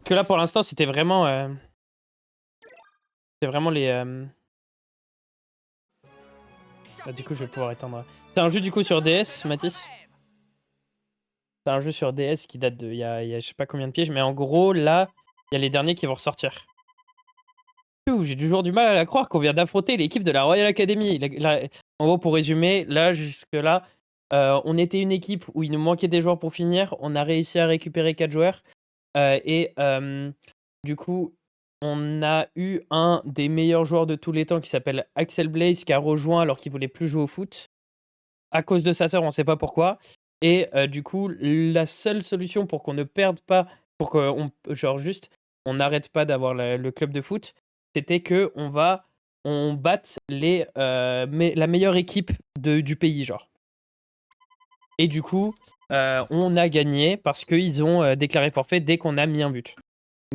Parce que là, pour l'instant, c'était vraiment les... Ah, du coup, je vais pouvoir éteindre. C'est un jeu du coup sur DS, Mathis. C'est un jeu sur DS qui date de... Il y a je sais pas combien de pièges, mais en gros, là, il y a les derniers qui vont ressortir. J'ai toujours du mal à la croire qu'on vient d'affronter l'équipe de la Royal Academy. En gros, pour résumer, là, jusque-là, on était une équipe où il nous manquait des joueurs pour finir. On a réussi à récupérer 4 joueurs. Du coup, on a eu un des meilleurs joueurs de tous les temps qui s'appelle Axel Blaze qui a rejoint alors qu'il voulait plus jouer au foot. À cause de sa sœur, on sait pas pourquoi. Et du coup, la seule solution pour qu'on ne perde pas, pour qu'on on n'arrête pas d'avoir le club de foot, c'était que on batte la meilleure équipe du pays, genre. Et du coup, on a gagné parce qu'ils ont déclaré forfait dès qu'on a mis un but.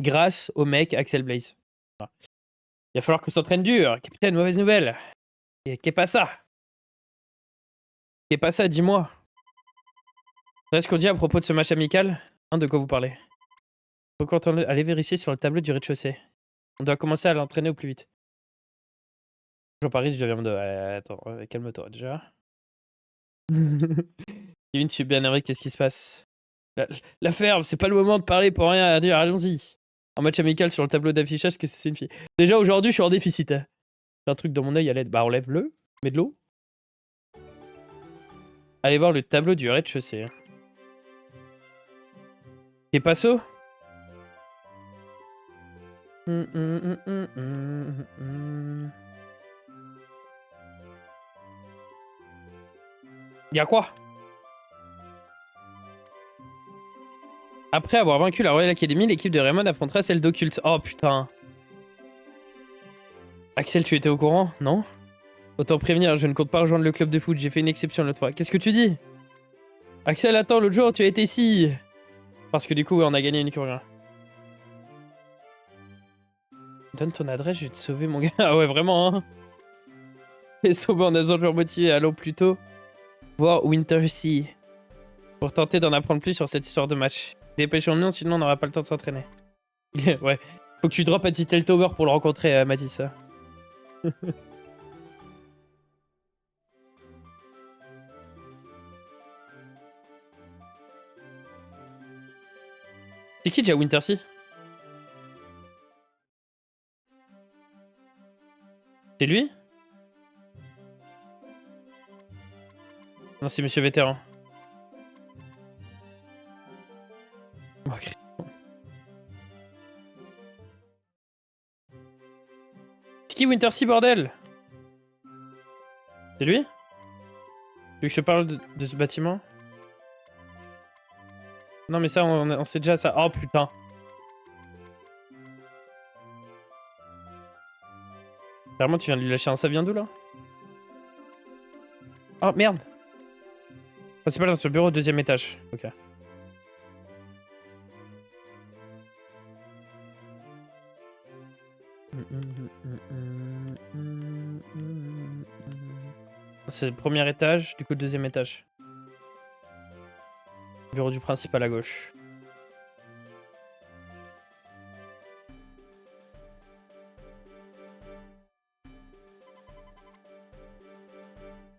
Grâce au mec Axel Blaze. Voilà. Il va falloir qu'on s'entraîne dur. Capitaine, mauvaise nouvelle. Qu'est pas ça? Qu'est pas ça, dis-moi. C'est ce qu'on dit à propos de ce match amical? De quoi vous parlez? Faut qu'on allez vérifier sur le tableau du rez-de-chaussée. On doit commencer à l'entraîner au plus vite. Je parie, je deviens de... attends, calme-toi déjà. Kevin, tu es bien énervé, qu'est-ce qui se passe? La ferme, c'est pas le moment de parler pour rien à dire, allons-y. Un match amical sur le tableau d'affichage, qu'est-ce que c'est une fille? Déjà aujourd'hui, je suis en déficit. J'ai un truc dans mon œil à l'aide. Bah, enlève-le, mets de l'eau. Allez voir le tableau du rez-de-chaussée. T'es pas saut? Y'a quoi? Après avoir vaincu la Royal Academy, l'équipe de Raymond affrontera celle d'Occulte. Oh putain. Axel, tu étais au courant? Non? Autant prévenir, je ne compte pas rejoindre le club de foot, j'ai fait une exception l'autre fois. Qu'est-ce que tu dis? Axel, attends, l'autre jour, tu as été ici. Parce que du coup, on a gagné une rien. Donne ton adresse, je vais te sauver, mon gars. Ah ouais, vraiment, hein. Les sauver en besoin de joueurs motivés, allons plutôt voir Wintersea. Pour tenter d'en apprendre plus sur cette histoire de match. Dépêchons-nous, sinon on n'aura pas le temps de s'entraîner. Ouais. Faut que tu droppes à Titel Tower pour le rencontrer, Mathis. C'est qui déjà Wintersea? C'est lui? Non, c'est Monsieur Vétéran. Oh, c'est qui Wintersea, bordel? C'est lui? Tu veux que je te parle de ce bâtiment? Non, mais ça, on sait déjà ça. Oh, putain. Clairement, tu viens de lui lâcher un ça vient d'où, là? Oh, merde. Principal dans ce bureau, 2e étage. Ok. C'est le 1er étage, du coup 2e étage. Bureau du principal à gauche.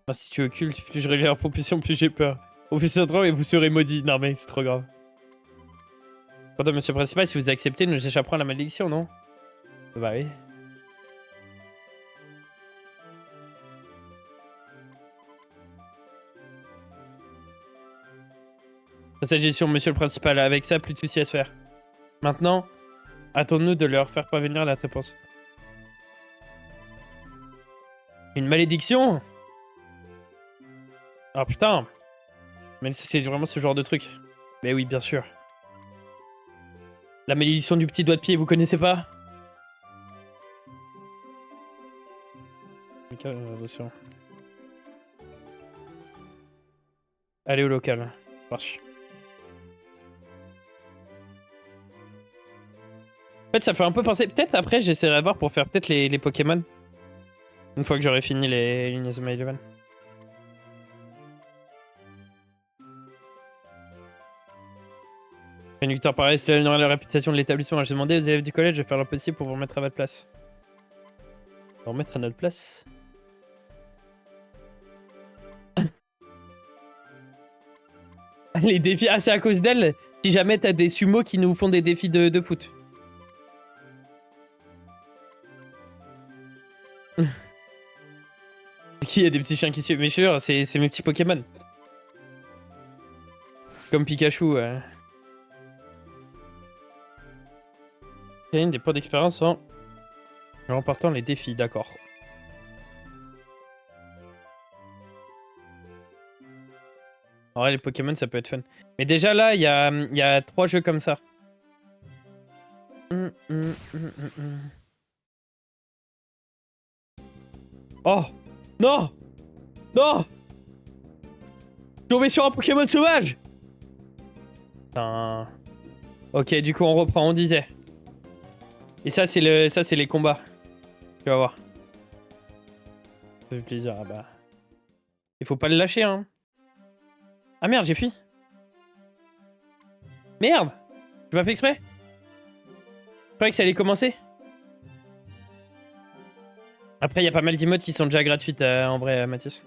Ah, si tu occultes, plus je réglais leur propulsion, plus j'ai peur. Professeur Trump et vous serez maudit. Non mais c'est trop grave. Pardon, monsieur le principal, si vous acceptez, nous échapperons à la malédiction, non? Bah oui. Sa gestion, monsieur le principal, avec ça, plus de soucis à se faire. Maintenant, hâtons-nous de leur faire parvenir la réponse. Une malédiction? Ah putain. Mais c'est vraiment ce genre de truc. Mais oui, bien sûr. La malédiction du petit doigt de pied, vous connaissez pas? Attention. Allez au local. Marche. En fait, ça fait un peu penser... Peut-être après, j'essaierai de voir pour faire peut-être les Pokémon. Une fois que j'aurai fini les Inazuma Eleven. Une victoire pareille, cela amènera la réputation de l'établissement. J'ai demandé aux élèves du collège de faire leur possible pour vous remettre à votre place. Vous remettre à notre place? Les défis, ah c'est à cause d'elle. Si jamais t'as des sumos qui nous font des défis de foot. Qui a des petits chiens qui suivent? Mais je suis sûr, c'est mes petits Pokémon. Comme Pikachu. Gagne des points d'expérience en remportant les défis, d'accord. En vrai, les Pokémon, ça peut être fun. Mais déjà, là, il y a 3 jeux comme ça. Oh! Non! Non! Tombé sur un Pokémon sauvage! Putain. Ok, du coup, on reprend, on disait. Et ça, c'est les combats. Tu vas voir. Ça fait plaisir, ah bah. Il faut pas le lâcher, hein. Ah merde, j'ai fui. Merde! J'ai pas fait exprès? Je croyais que ça allait commencer. Après, il y a pas mal d'emotes qui sont déjà gratuites, en vrai, Mathis.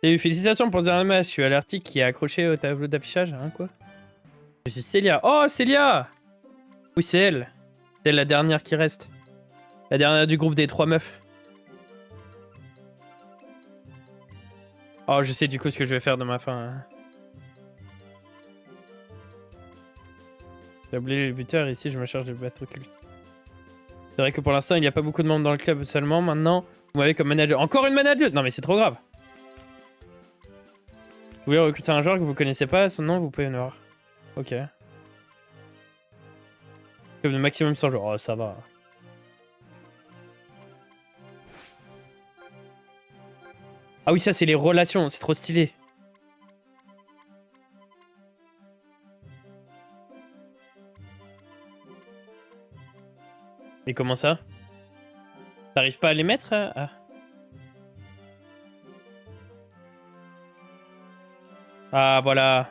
Salut, félicitations pour ce dernier match. Je suis à l'article qui est accroché au tableau d'affichage. Hein, quoi? Je suis Célia. Oh, Célia! Oui, c'est elle. C'est la dernière qui reste. La dernière du groupe des 3 meufs. Oh, je sais du coup ce que je vais faire de ma fin. Hein. J'ai oublié le buteur, ici je me charge de battre recul. C'est vrai que pour l'instant il n'y a pas beaucoup de membres dans le club seulement. Maintenant, vous m'avez comme manager. Encore une manager! Non mais c'est trop grave. Vous voulez recruter un joueur que vous connaissez pas, son nom vous pouvez venir voir. Ok. Comme le maximum 100 joueurs. Oh ça va. Ah oui ça c'est les relations, c'est trop stylé. Mais comment ça? T'arrives pas à les mettre? Ah. Ah voilà.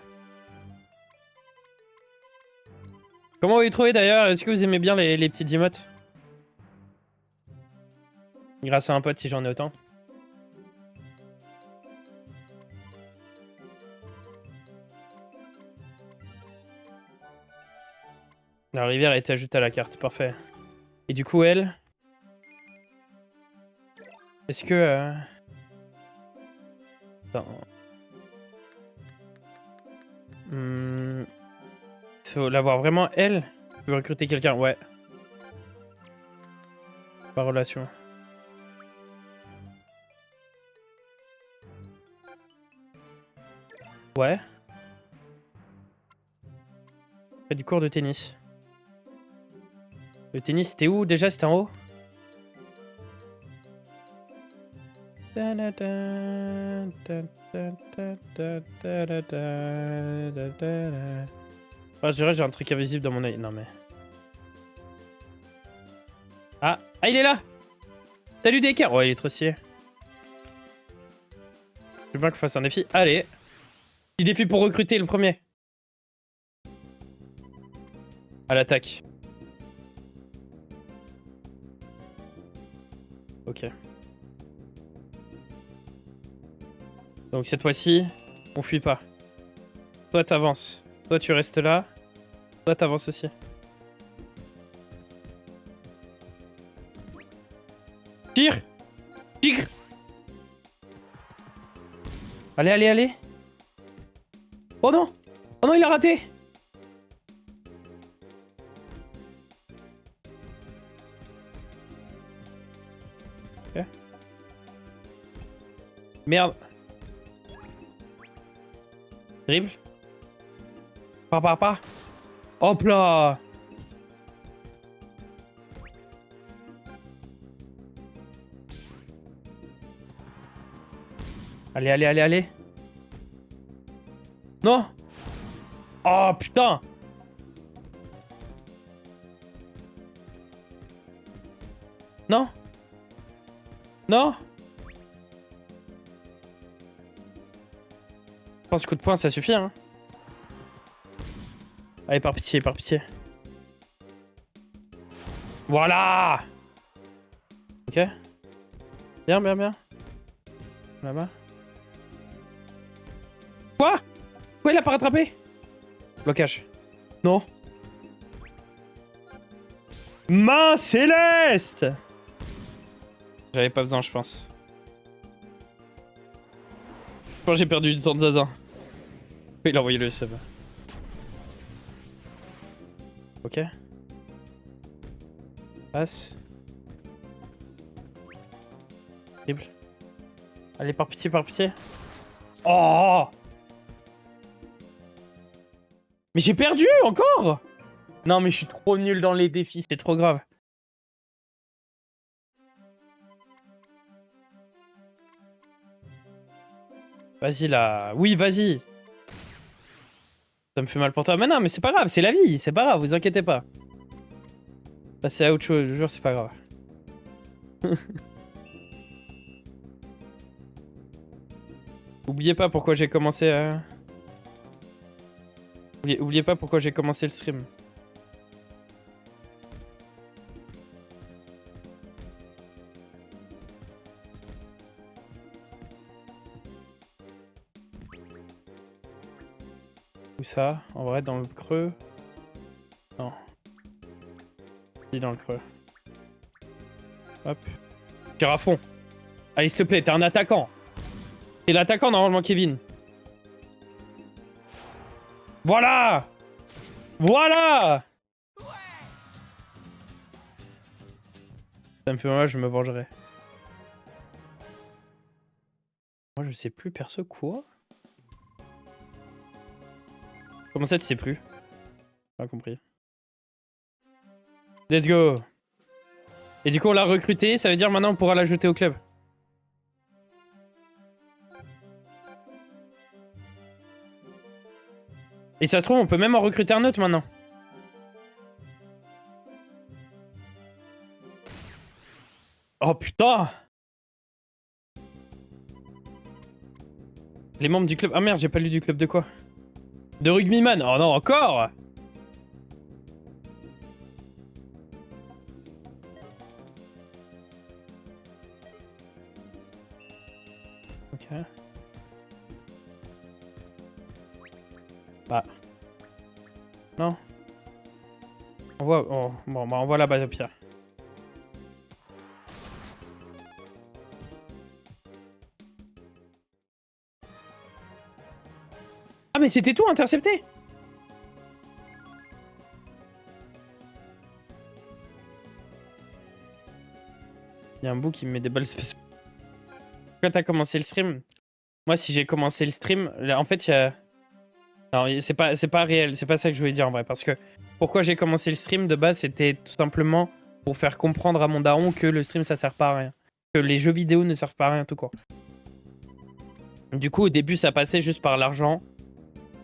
Comment vous les trouvez d'ailleurs? Est-ce que vous aimez bien les petites emotes? Grâce à un pote si j'en ai autant. La rivière est ajoutée à la carte, parfait. Et du coup elle... Est-ce que... Attends. Faut l'avoir vraiment elle. Tu veux recruter quelqu'un? Ouais. Par relation. Ouais. Fait du cours de tennis. Le tennis, c'était où déjà? C'était en haut? Ah, je dirais j'ai un truc invisible dans mon œil. Non mais... Ah, il est là! Salut Decker! Ouais, il est trop stylé. Je veux bien qu'on fasse un défi. Allez! Petit défi pour recruter le premier. À l'attaque. Ok. Donc cette fois-ci, on fuit pas. Toi t'avances. Toi tu restes là. Toi t'avances aussi. Tire! Tigre! Allez, allez, allez! Oh non! Oh non, il a raté! Ok. Merde! Dribble. Pas. Hop là! Allez, allez, allez, allez! Non! Oh putain! Non! Non! Je pense que coup de poing, ça suffit, hein. Allez, par pitié, par pitié. Voilà. Ok. Bien, bien, bien. Là-bas. Quoi? Quoi, il a pas rattrapé? Blocage. Non. Main céleste. J'avais pas besoin, je pense. Je pense que j'ai perdu du temps de Zaza. Il a envoyé le sub. Ok. Passe. Terrible. Allez, par pitié, par pitié. Oh! Mais j'ai perdu encore! Non, mais je suis trop nul dans les défis, c'est trop grave. Vas-y là. Oui, vas-y. Ça me fait mal pour toi. Mais non, mais c'est pas grave, c'est la vie. C'est pas grave, vous inquiétez pas. Passez à autre chose, je jure, c'est pas grave. Oubliez pas pourquoi j'ai commencé à... Oubliez pas pourquoi j'ai commencé le stream. Où ça? En vrai, dans le creux? Non. Si, dans le creux. Hop. Tire à fond. Allez, s'il te plaît, t'es un attaquant. T'es l'attaquant, normalement, Kevin. Voilà! Voilà! Ça me fait mal, je me vengerai. Moi, je sais plus, perso, quoi? Comment ça, tu sais plus? Pas compris. Let's go! Et du coup, on l'a recruté, ça veut dire maintenant on pourra l'ajouter au club. Et ça se trouve, on peut même en recruter un autre maintenant. Oh putain! Les membres du club... Ah merde, j'ai pas lu du club de quoi? De rugbyman. Oh non, encore! Ok. Bah. Non. On voit... Oh, bon, bah on voit la base au pire. Ah mais c'était tout intercepté! Il y a un bout qui me met des balles spéciales. Quand t'as commencé le stream, moi si j'ai commencé le stream, en fait il y a... Non, c'est pas réel, c'est pas ça que je voulais dire en vrai, parce que pourquoi j'ai commencé le stream de base, c'était tout simplement pour faire comprendre à mon daron que le stream ça sert pas à rien. Que les jeux vidéo ne servent pas à rien tout court. Du coup au début ça passait juste par l'argent,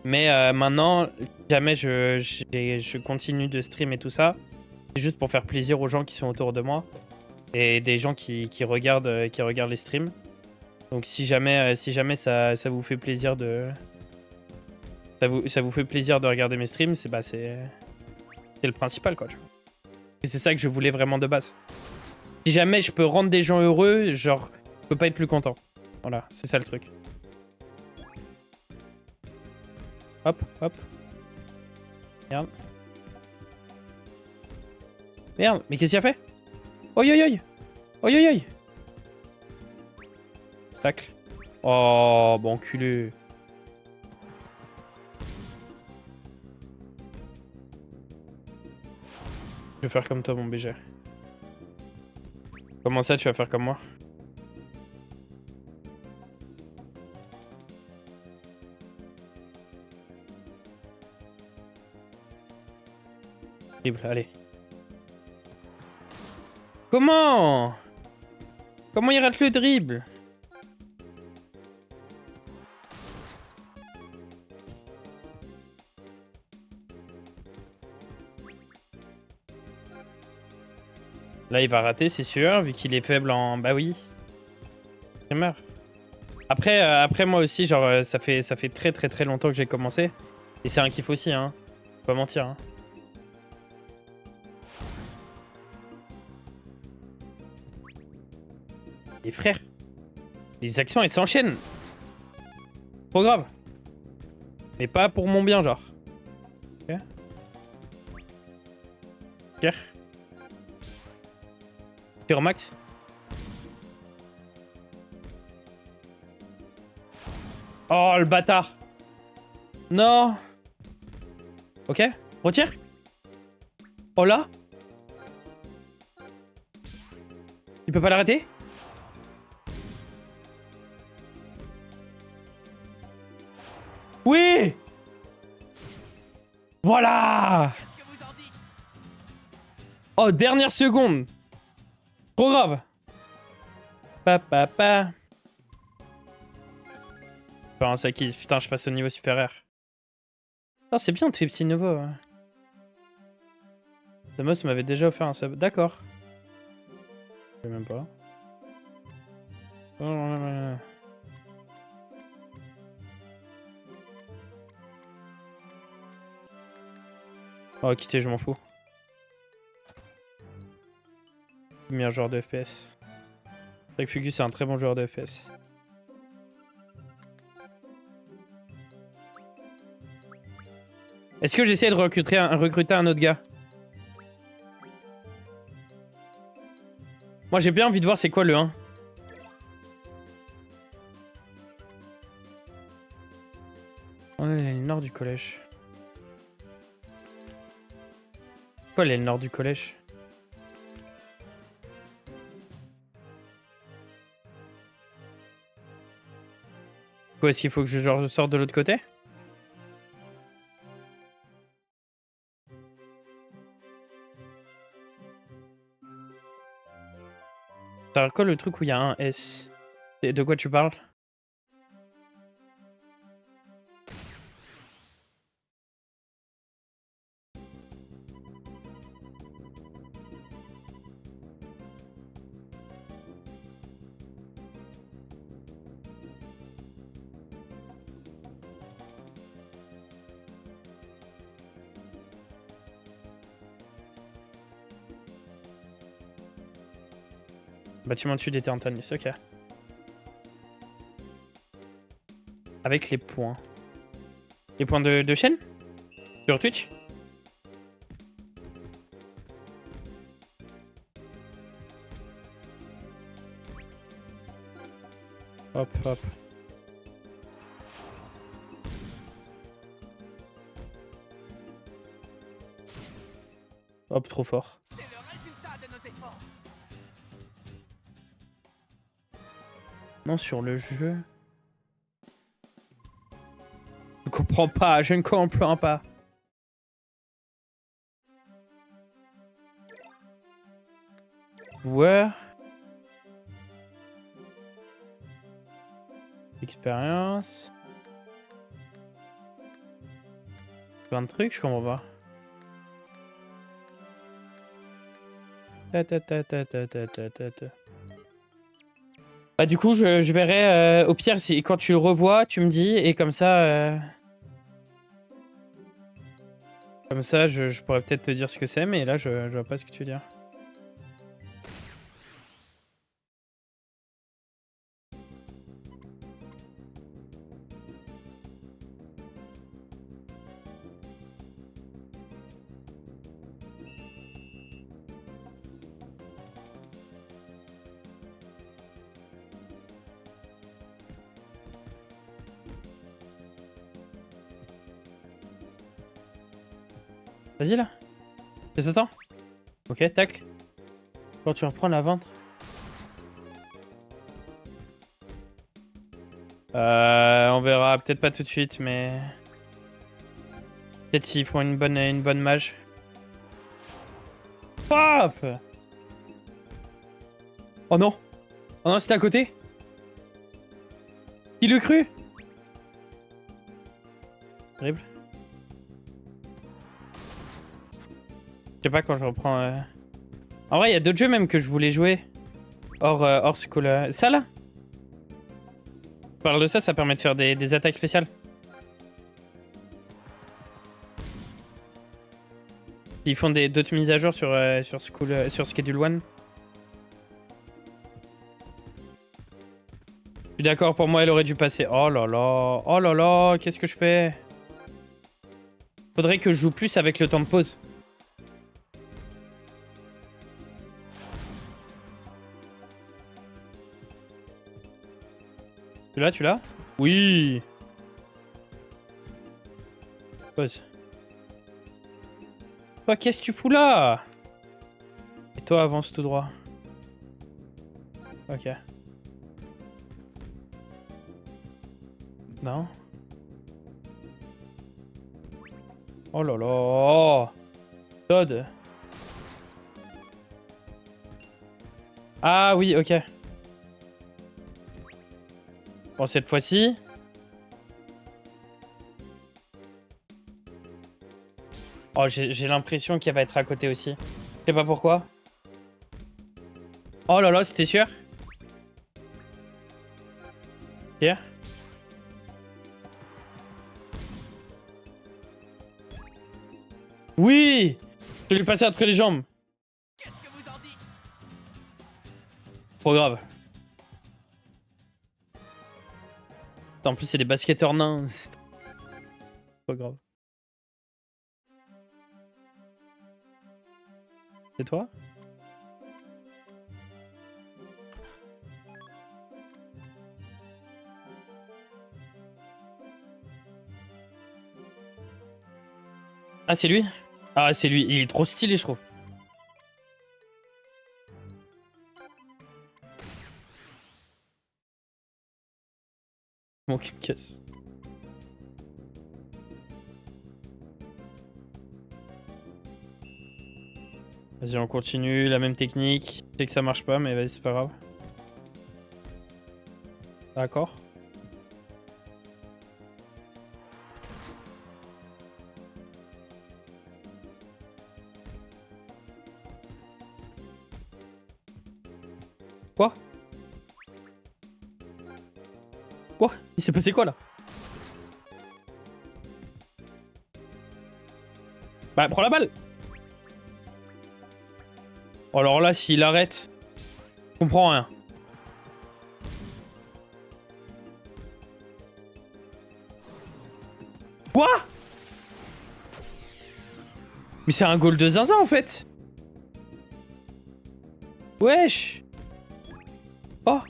mais maintenant, si jamais je continue de stream et tout ça, c'est juste pour faire plaisir aux gens qui sont autour de moi et des gens qui regardent les streams. Donc si jamais ça vous fait plaisir de... Ça vous fait plaisir de regarder mes streams, c'est le principal quoi. C'est ça que je voulais vraiment de base. Si jamais je peux rendre des gens heureux, genre, je peux pas être plus content. Voilà, c'est ça le truc. Hop, hop. Merde. Merde, mais qu'est-ce qu'il a fait? Oi, oi, oi. Oi, oi, oi. Tacle. Oh, bon enculé. Je vais faire comme toi, mon BG. Comment ça, tu vas faire comme moi? Dribble, allez. Comment? Comment il rate le dribble? Là, il va rater, c'est sûr, vu qu'il est faible en... Bah oui. Il meurt. Après moi aussi, genre, ça fait très très très longtemps que j'ai commencé. Et c'est un kiff aussi, hein. Faut pas mentir, hein. Et frère, les actions, elles s'enchaînent. Trop grave. Mais pas pour mon bien, genre. Ok. Pierre. Pierre max. Oh, le bâtard. Non. Ok, retire. Oh là. Il peut pas l'arrêter? Oui. Voilà. Oh, dernière seconde. Trop grave. Pa. Enfin, un Saki. Putain, je passe au niveau supérieur. Ah, c'est bien tous les petits nouveaux. Ouais. Damos m'avait déjà offert un sub. D'accord. Je sais même pas. Oh, quitter, je m'en fous. Meilleur joueur de FPS. C'est vrai que Fugus est un très bon joueur de FPS. Est-ce que j'essaie de recruter un autre gars? Moi j'ai bien envie de voir c'est quoi le 1. On est le nord du collège. Quoi le nord du collège? Quoi, est-ce qu'il faut que je sorte de l'autre côté? T'as quoi le truc où il y a un S? Et de quoi tu parles? Bâtiment dessus d'été Antanis, ok. Avec les points. Les points de chaîne? Sur Twitch? Hop, hop. Hop, trop fort. C'est le résultat de nos efforts. Non, sur le jeu. Je comprends pas, je ne comprends pas. Ouais. Expérience. Plein de trucs, je comprends pas. Bah du coup, je verrai. Au pire, si, quand tu le revois, tu me dis. Et comme ça... Comme ça, je pourrais peut-être te dire ce que c'est. Mais là, je vois pas ce que tu veux dire. Vas-y là. Fais temps. Ok, tac. Quand tu reprends la ventre. On verra. Peut-être pas tout de suite, mais... Peut-être s'ils font une bonne mage. Paf! Oh non! Oh non, c'était à côté? Qui le cru? Terrible. Je sais pas quand je reprends... En vrai, il y a d'autres jeux même que je voulais jouer. Hors ce coup-là. Ça là? parle de ça, ça permet de faire des attaques spéciales. Ils font d'autres mises à jour sur sur Schedule 1. Je suis d'accord, pour moi, elle aurait dû passer. Oh là là, qu'est-ce que je fais? Faudrait que je joue plus avec le temps de pause. Tu l'as? Oui. Pause. Toi, qu'est-ce que tu fous là? Et toi, avance tout droit. Ok. Non. Oh là là. Todd. Ah oui, ok. Bon, cette fois-ci... Oh, j'ai l'impression qu'elle va être à côté aussi. Je sais pas pourquoi. Oh là là, c'était sûr? Ok. Oui! Je lui ai passé entre les jambes. Qu'est-ce que vous en dites? Trop grave. En plus, c'est des basketteurs nains. C'est trop grave. C'est toi? Ah, c'est lui? Ah, c'est lui. Il est trop stylé, je trouve. Manque une caisse. Vas-y, on continue. La même technique. Je sais que ça marche pas, mais vas-y, c'est pas grave. D'accord. Quoi? Quoi? Il s'est passé quoi, là? Bah, prends la balle! Oh, alors là, s'il arrête... Je comprends rien. Quoi? Mais c'est un goal de zinzin, en fait! Wesh! Oh!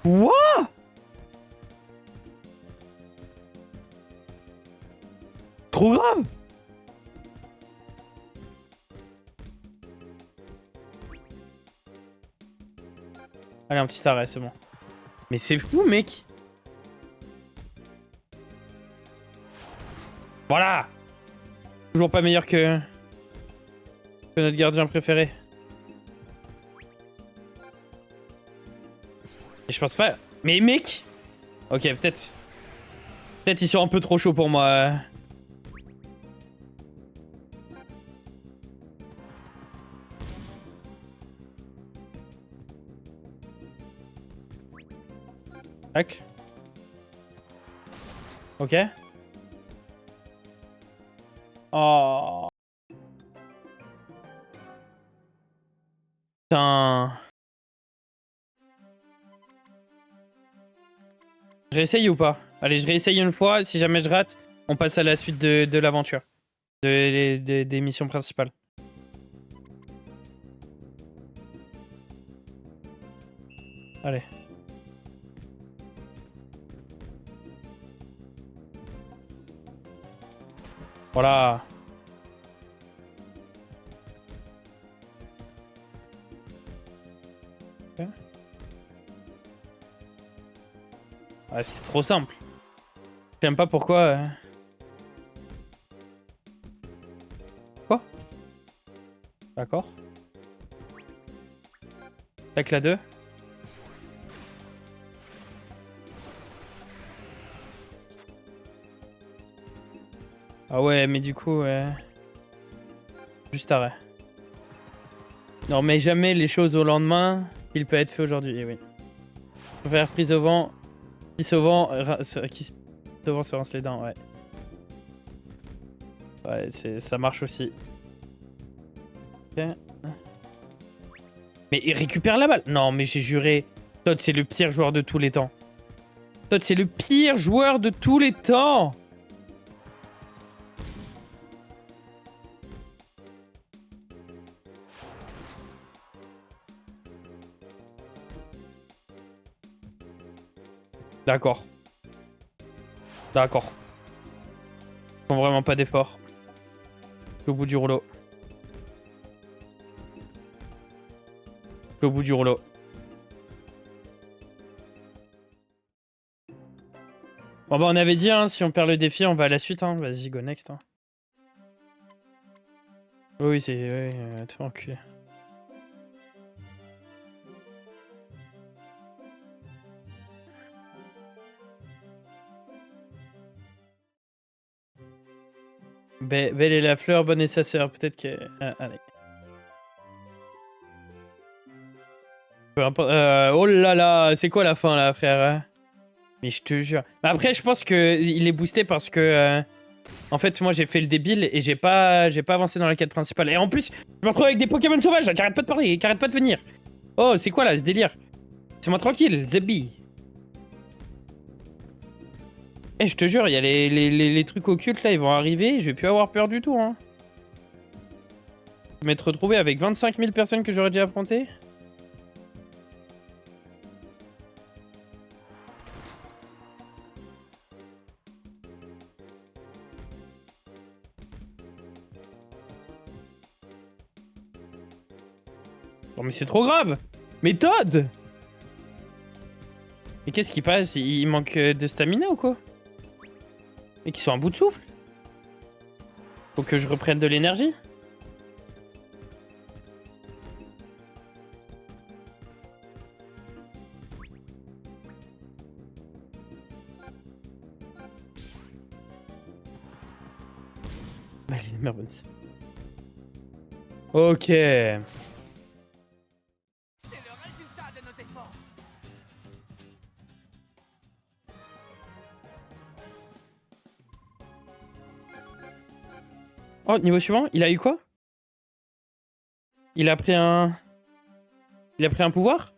What? Trop grave! Allez, un petit arrêt, c'est bon. Mais c'est fou, mec! Voilà! Toujours pas meilleur que notre gardien préféré. Et je pense pas... Mais mec! Ok, peut-être... Peut-être ils sont un peu trop chauds pour moi. Tac. Ok. Oh. Putain. Je réessaye ou pas? Allez, je réessaye une fois. Si jamais je rate, on passe à la suite de l'aventure. Des missions principales. Allez. Voilà. Okay. Ouais, c'est trop simple. J'aime pas pourquoi... Quoi? D'accord. Tac la 2. Ah ouais, mais du coup... Juste arrêt. Non, mais jamais les choses au lendemain qu'il peut être fait aujourd'hui. Et oui. Je préfère prise au vent. Qui au vent, se rince les dents, ouais. Ouais, ça marche aussi. Ok. Mais il récupère la balle. Non, mais j'ai juré. Todd, c'est le pire joueur de tous les temps. Todd, c'est le pire joueur de tous les temps. D'accord. D'accord. Ils font vraiment pas d'effort. Au bout du rouleau. Au bout du rouleau. Bon bah on avait dit, hein, si on perd le défi, on va à la suite. Hein. Vas-y, go next. Hein. Oui, c'est... Oui, tout enculé. Belle et la fleur, bonne et sa sœur. Peut-être que... allez. Peu importe. Oh là là, c'est quoi la fin là, frère? Mais je te jure. Après, je pense que il est boosté parce que... En fait, moi, j'ai fait le débile et j'ai pas avancé dans la quête principale. Et en plus, je me retrouve avec des Pokémon sauvages qui arrêtent pas de parler, qui arrêtent pas de venir. Oh, c'est quoi là, ce délire? C'est moi tranquille, Zebby. Eh, je te jure, il y a les trucs occultes là, ils vont arriver. Je vais plus avoir peur du tout, hein. Je vais m'être retrouvé avec 25 000 personnes que j'aurais déjà affrontées. Non, mais c'est trop grave! Mais Todd! Mais qu'est-ce qui passe? Il manque de stamina ou quoi? Et qu'ils sont à bout de souffle? Faut que je reprenne de l'énergie? Bah, il est merde. Ok. C'est le résultat de nos efforts. Oh, niveau suivant, il a eu quoi? Il a pris un... Il a pris un pouvoir?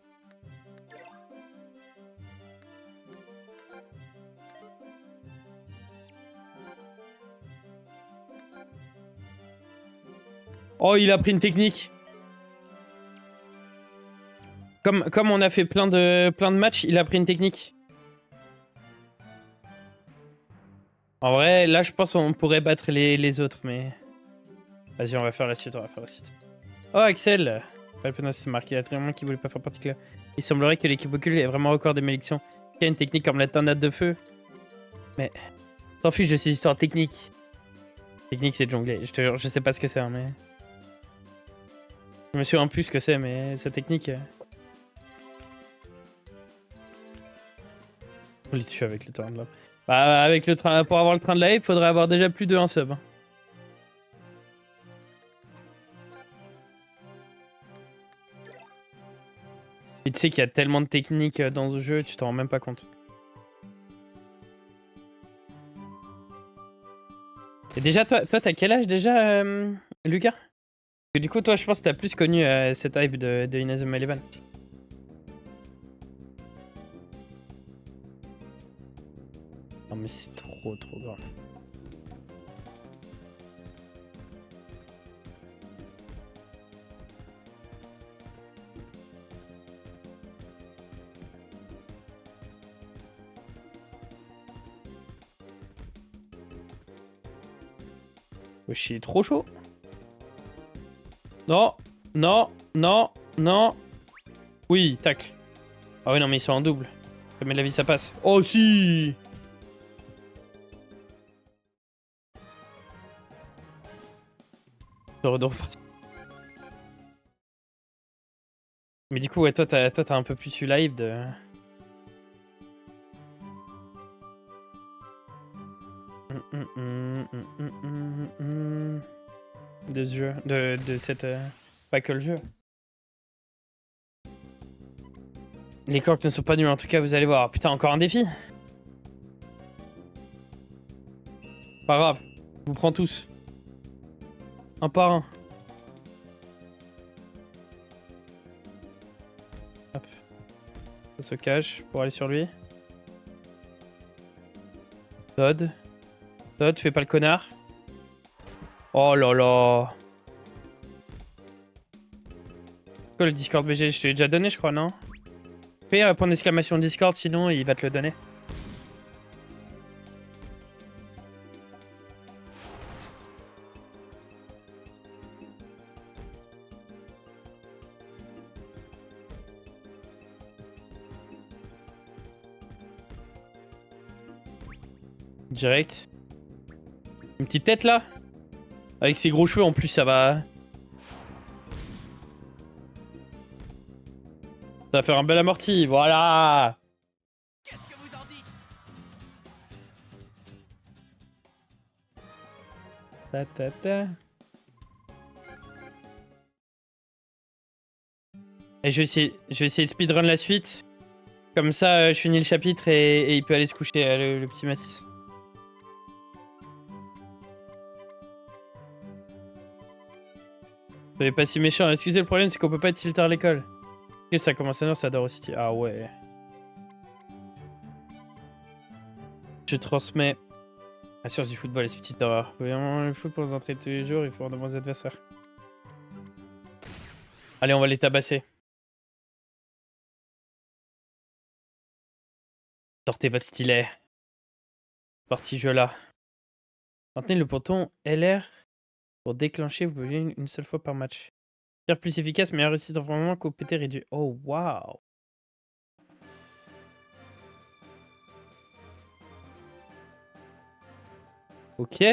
Oh, il a pris une technique. Comme on a fait plein de matchs, il a pris une technique. En vrai, là, je pense qu'on pourrait battre les autres, mais... Vas-y, on va faire la suite, on va faire la suite. Oh, Axel! Palpenos, c'est marqué la traitement qui voulait pas faire partie de... Il semblerait que l'équipe occulte ait vraiment encore des malédictions. Il y a une technique comme la tornade de feu. Mais... T'en fiches de ces histoires techniques. Technique, c'est de jongler. Je te jure, je sais pas ce que c'est, hein, mais... Je me souviens plus ce que c'est, mais cette technique... On lit dessus avec le train de la... Bah, avec le train... Pour avoir le train de la haie, il faudrait avoir déjà plus de 1 sub. Et tu sais qu'il y a tellement de techniques dans ce jeu, tu t'en rends même pas compte. Et déjà, toi t'as quel âge déjà, Lucas? Parce que du coup, toi, je pense que t'as plus connu cette hype de Inazuma Eleven. Non mais c'est trop grave. Wesh, il est trop chaud. Non, non, non, non. Oui, tacle. Ah oui, non, mais ils sont en double. Mais la vie, ça passe. Oh si! Mais du coup, ouais, toi, t'as un peu plus eu la hype de... de ce jeu, de cette... pas que le jeu. Les corks ne sont pas nuls, en tout cas, vous allez voir. Putain, encore un défi. Pas grave, je vous prends tous. Un par un. Hop. Ça se cache pour aller sur lui. Todd. Todd, fais pas le connard. Oh là là. Quoi le Discord BG? Je te l'ai déjà donné, je crois, non? Fais un point d'exclamation Discord, sinon il va te le donner. Direct. Une petite tête là. Avec ses gros cheveux en plus, ça va. Ça va faire un bel amorti, voilà. Qu'est-ce que vous en dites? Ta ta ta. Et je vais essayer de speedrun la suite. Comme ça, je finis le chapitre et il peut aller se coucher, le petit Matisse. Soyez pas si méchant. Excusez, le problème, c'est qu'on peut pas être tilté à l'école. Et ça commence à 9, ça adore City. Ah ouais. Je transmets la science du football et ses petites erreurs. Voyons le foot pour vous entraîner tous les jours, il faut rendre vos adversaires. Allez, on va les tabasser. Sortez votre stylet. Parti jeu là. Maintenez le bouton LR pour déclencher, vous pouvez une seule fois par match. Tir plus efficace, meilleure réussite en moment qu'au PT réduit. Oh waouh. Ok.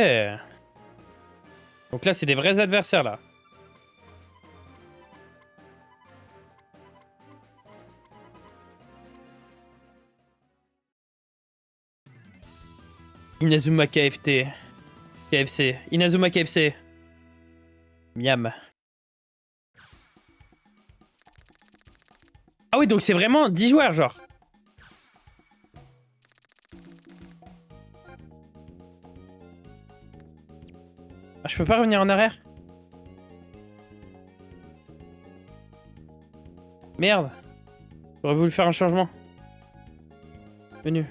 Donc là, c'est des vrais adversaires là. Inazuma KFT. KFC. Inazuma KFC. Miam. Ah oui, donc c'est vraiment 10 joueurs, genre. Ah, je peux pas revenir en arrière? Merde. J'aurais voulu faire un changement. Venu.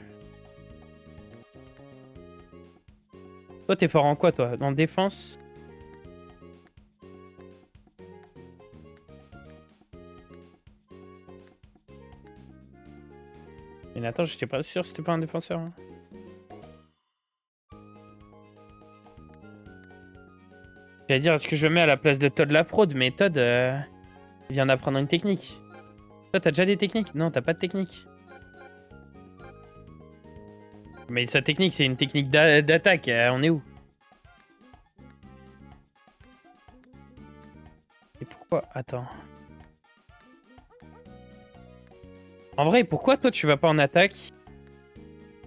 Toi, t'es fort en quoi, toi? En défense? Mais attends, j'étais pas sûr que c'était pas un défenseur. Hein. J'allais dire, est-ce que je mets à la place de Todd la fraude? Mais Todd, il vient d'apprendre une technique. Toi, t'as déjà des techniques? Non, t'as pas de technique. Mais sa technique, c'est une technique d'attaque. On est où? Et pourquoi? Attends. En vrai, pourquoi toi, tu vas pas en attaque?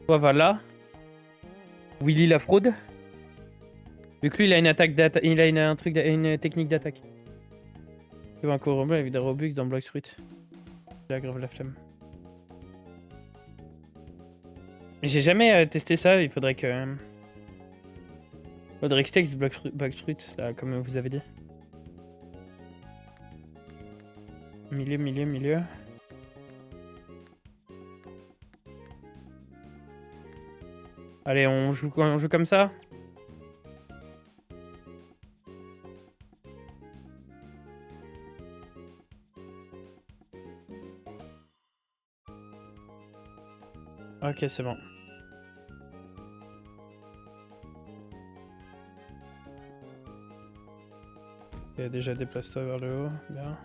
Toi, va là. Willy la fraude. Vu que lui, il a une attaque d'attaque. Il a une technique d'attaque. Il va encore Robux avec des Robux dans Blox Fruit. J'ai grave la flemme. J'ai jamais testé ça, il faudrait que... Faudrait que je texte Blox Fruit, là, comme vous avez dit. Milieu, milieu, milieu. Allez, on joue comme ça. Ok, c'est bon. Ok, déjà déplace-toi vers le haut. Bien.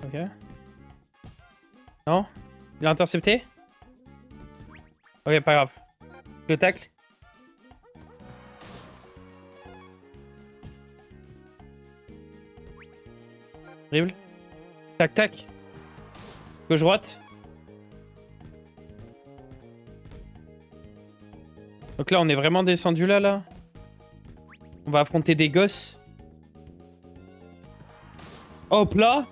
Ok. Non? Il a intercepté? Ok, pas grave. Le tacle. Horrible. Tac, tac. Gauche-droite. Donc là, on est vraiment descendu là. On va affronter des gosses. Hop là.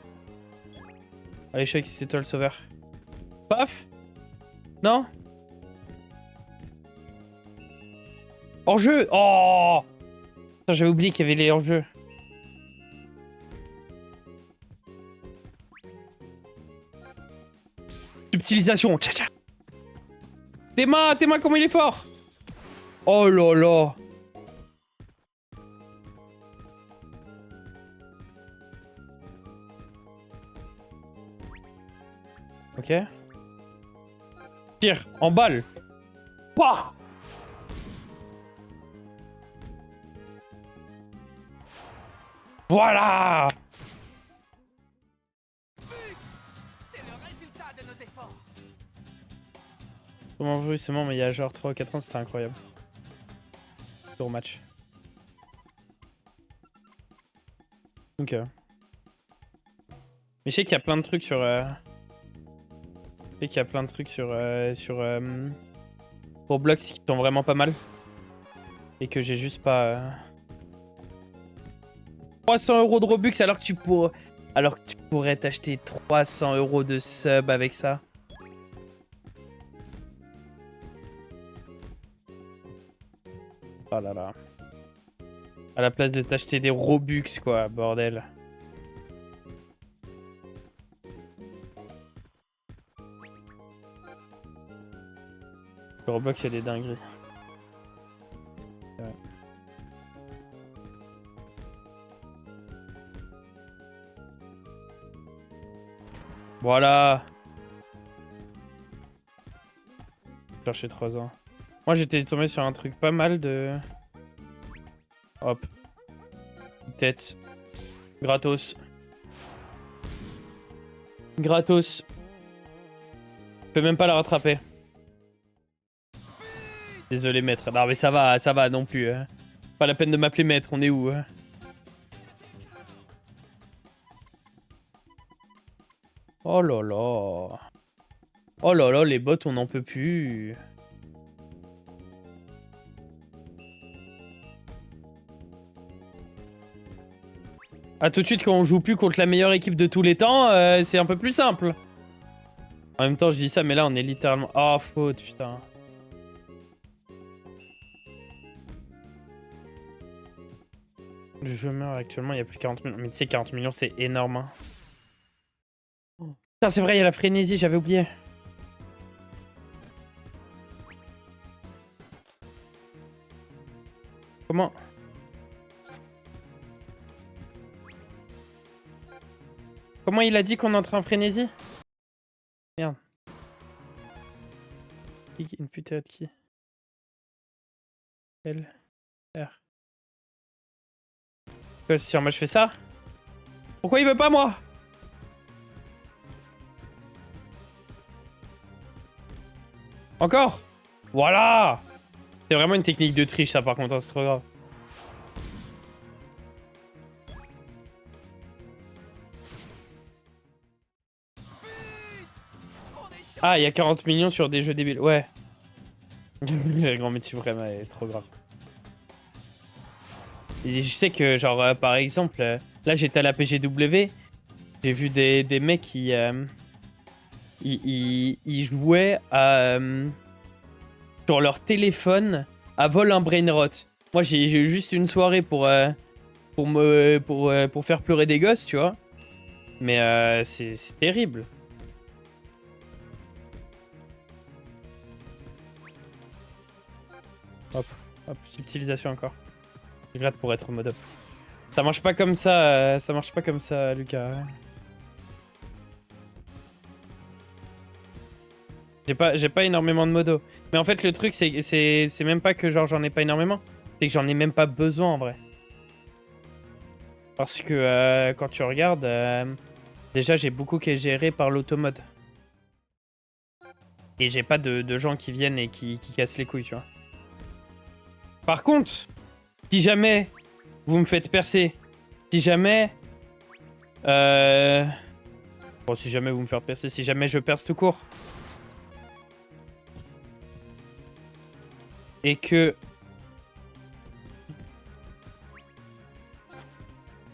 Allez, je sais que c'est toi le sauveur. Paf. Non. Hors-jeu. Oh. J'avais oublié qu'il y avait les hors-jeux. Subtilisation. Tcha tcha. Tes mains, comment il est fort. Oh là là. Ok. Tire en balle. Pouah. Voilà. C'est le résultat de nos efforts. Comment oui, c'est bon, mais il y a genre 3 ou 4 ans, c'était incroyable. Gros match. Ok. Mais je sais qu'il y a plein de trucs sur... Je sais qu'il y a plein de trucs sur... Roblox qui sont vraiment pas mal. Et que j'ai juste pas... 300 € de Robux alors que tu pourrais t'acheter 300 € de sub avec ça. Oh là là. À la place de t'acheter des Robux, quoi, bordel. Roblox, il y a des dingueries. Ouais. Voilà. Chercher 3 ans. Moi, j'étais tombé sur un truc pas mal de... Hop. Tête. Gratos. Gratos. Je peux même pas la rattraper. Désolé, maître. Non, mais ça va non plus. Hein. Pas la peine de m'appeler maître, on est où hein. Oh là là. Oh là là, les bots, on n'en peut plus. Ah, tout de suite, quand on joue plus contre la meilleure équipe de tous les temps, c'est un peu plus simple. En même temps, je dis ça, mais là, on est littéralement... Oh, faute, putain. Le jeu meurt actuellement, il y a plus 40 millions. Mais tu sais, 40 millions, c'est énorme. Hein. Putain, c'est vrai, il y a la frénésie, j'avais oublié. Comment... Comment il a dit qu'on entre en frénésie? Merde. Une putain de qui? L. R. Quoi, si moi je fais ça? Pourquoi il veut pas moi? Encore? Voilà! C'est vraiment une technique de triche ça par contre, hein, c'est trop grave. Ah, il y a 40 millions sur des jeux débiles. Ouais. Le grand maître suprême est trop grave. Et je sais que, genre, par exemple, là j'étais à la PGW. J'ai vu des mecs qui. Ils jouaient à. Sur leur téléphone à vol un brain rot. Moi j'ai eu juste une soirée pour faire pleurer des gosses, tu vois. Mais c'est terrible. Hop, hop, subtilisation encore. Je gratte pour être mode up. Ça marche pas comme ça, Lucas. J'ai pas énormément de modos. Mais en fait, le truc, c'est même pas que genre j'en ai pas énormément. C'est que j'en ai même pas besoin en vrai. Parce que quand tu regardes, déjà j'ai beaucoup qui est géré par l'automode. Et j'ai pas de gens qui viennent et qui cassent les couilles, tu vois. Par contre, si jamais vous me faites percer, si jamais... Bon, si jamais vous me faites percer, si jamais je perce tout court... Et que...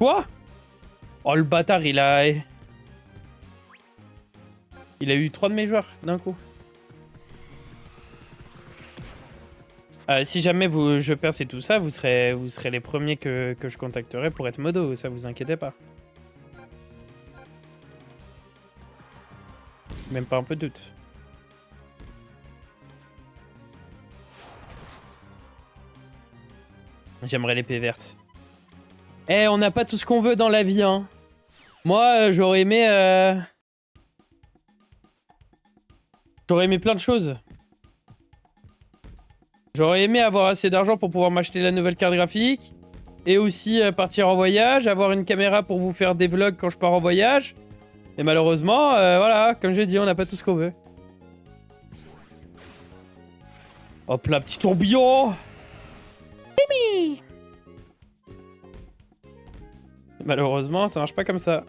Quoi? Oh, le bâtard, il a eu 3 de mes joueurs d'un coup. Si jamais je perds et tout ça, vous serez les premiers que je contacterai pour être modo, ça vous inquiétez pas. Même pas un peu de doute. J'aimerais l'épée verte. Eh, on n'a pas tout ce qu'on veut dans la vie, hein. Moi, j'aurais aimé... J'aurais aimé plein de choses. J'aurais aimé avoir assez d'argent pour pouvoir m'acheter la nouvelle carte graphique. Et aussi partir en voyage, avoir une caméra pour vous faire des vlogs quand je pars en voyage. Et malheureusement, voilà, comme j'ai dit, on n'a pas tout ce qu'on veut. Hop là, petit tourbillon. Mimi. Malheureusement, ça marche pas comme ça.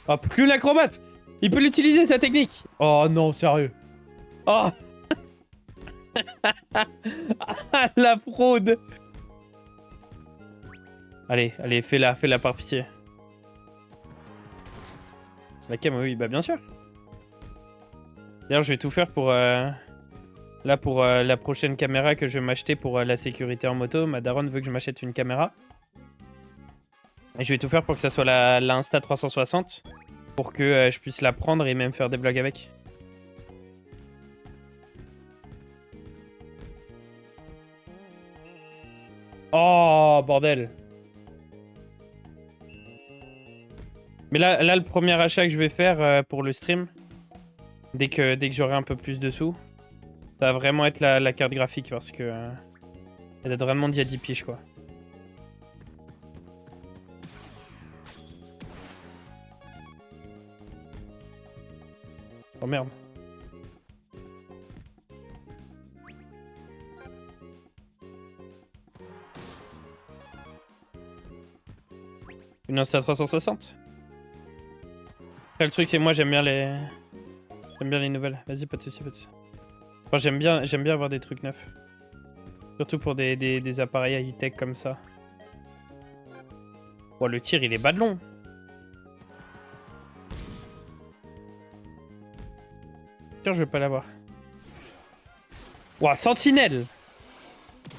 Hop, plus l'acrobate. Il peut l'utiliser, sa technique. Oh non, sérieux. Oh. Ah, la fraude. Allez, allez, fais-la par pitié. La cam, oui, bah bien sûr. D'ailleurs, je vais tout faire pour... Là, pour la prochaine caméra que je vais m'acheter pour la sécurité en moto, ma daronne veut que je m'achète une caméra. Et je vais tout faire pour que ça soit la Insta360. Pour que je puisse la prendre et même faire des vlogs avec. Oh, bordel. Mais là, le premier achat que je vais faire pour le stream, dès que j'aurai un peu plus de sous, ça va vraiment être la carte graphique parce que elle date vraiment d'il y a 10 piges, quoi. Oh merde. Une Insta360. Après, le truc, c'est moi, j'aime bien les nouvelles. Vas-y, pas de soucis, pas de soucis. Enfin, j'aime bien avoir des trucs neufs. Surtout pour des appareils high-tech comme ça. Oh, le tir, il est bas de long. Tiens, je vais pas l'avoir. Ouah, sentinelle.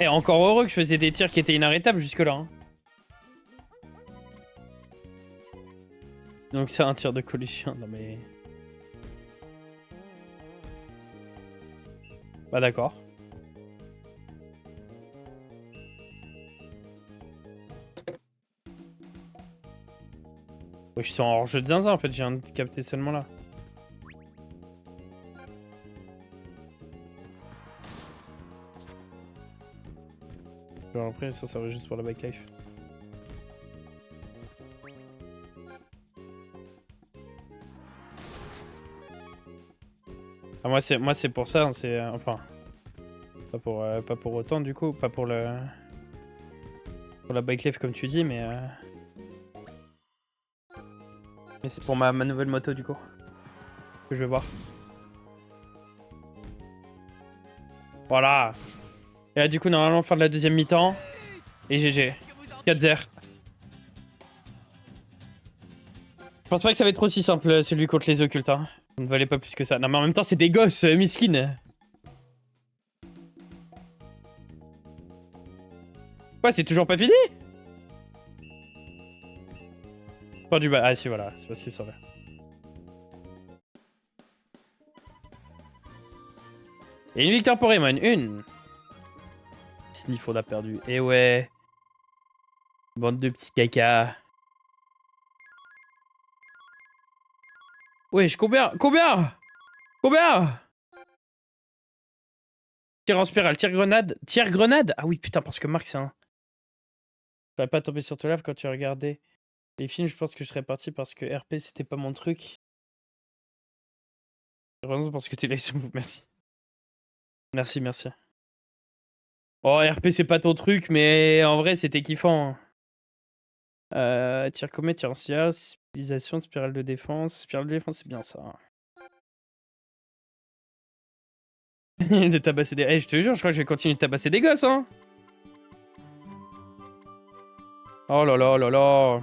Et encore heureux que je faisais des tirs qui étaient inarrêtables jusque-là. Hein. Donc c'est un tir de collision. Non mais... Bah d'accord. Ouais, je suis en hors-jeu de zinzin en fait, j'ai un capté seulement là. Genre après ça servait juste pour la backlife. Ah, moi c'est pour ça, c'est enfin pas pour autant du coup, pas pour la backlife comme tu dis, mais c'est pour ma nouvelle moto du coup que je vais voir. Voilà. Et là du coup normalement fin de la deuxième mi-temps et GG 4-0. Je pense pas que ça va être aussi simple celui contre les occultes. Hein. Ça ne valait pas plus que ça. Non mais en même temps c'est des gosses, miskin. Quoi, c'est toujours pas fini? Pas du bas. Ah si voilà, c'est parce qu'il savait. Et une victoire pour Raymond, une. Sniff on a perdu. Et ouais. Bande de petits caca. Wesh, combien? Combien? Tir en spirale, tir grenade. Tir grenade? Ah oui, putain, parce que Marc, c'est un... J'aurais pas tombé sur ton live quand tu regardais les films. Je pense que je serais parti parce que RP, c'était pas mon truc. Heureusement parce que t'es là, merci. Merci. Oh, RP, c'est pas ton truc, mais en vrai, c'était kiffant. Tir comète, tir en spirale, stabilisation, spirale de défense. Spirale de défense, c'est bien ça. De tabasser des... Eh, je te jure, je crois que je vais continuer de tabasser des gosses, hein. Oh là là là là.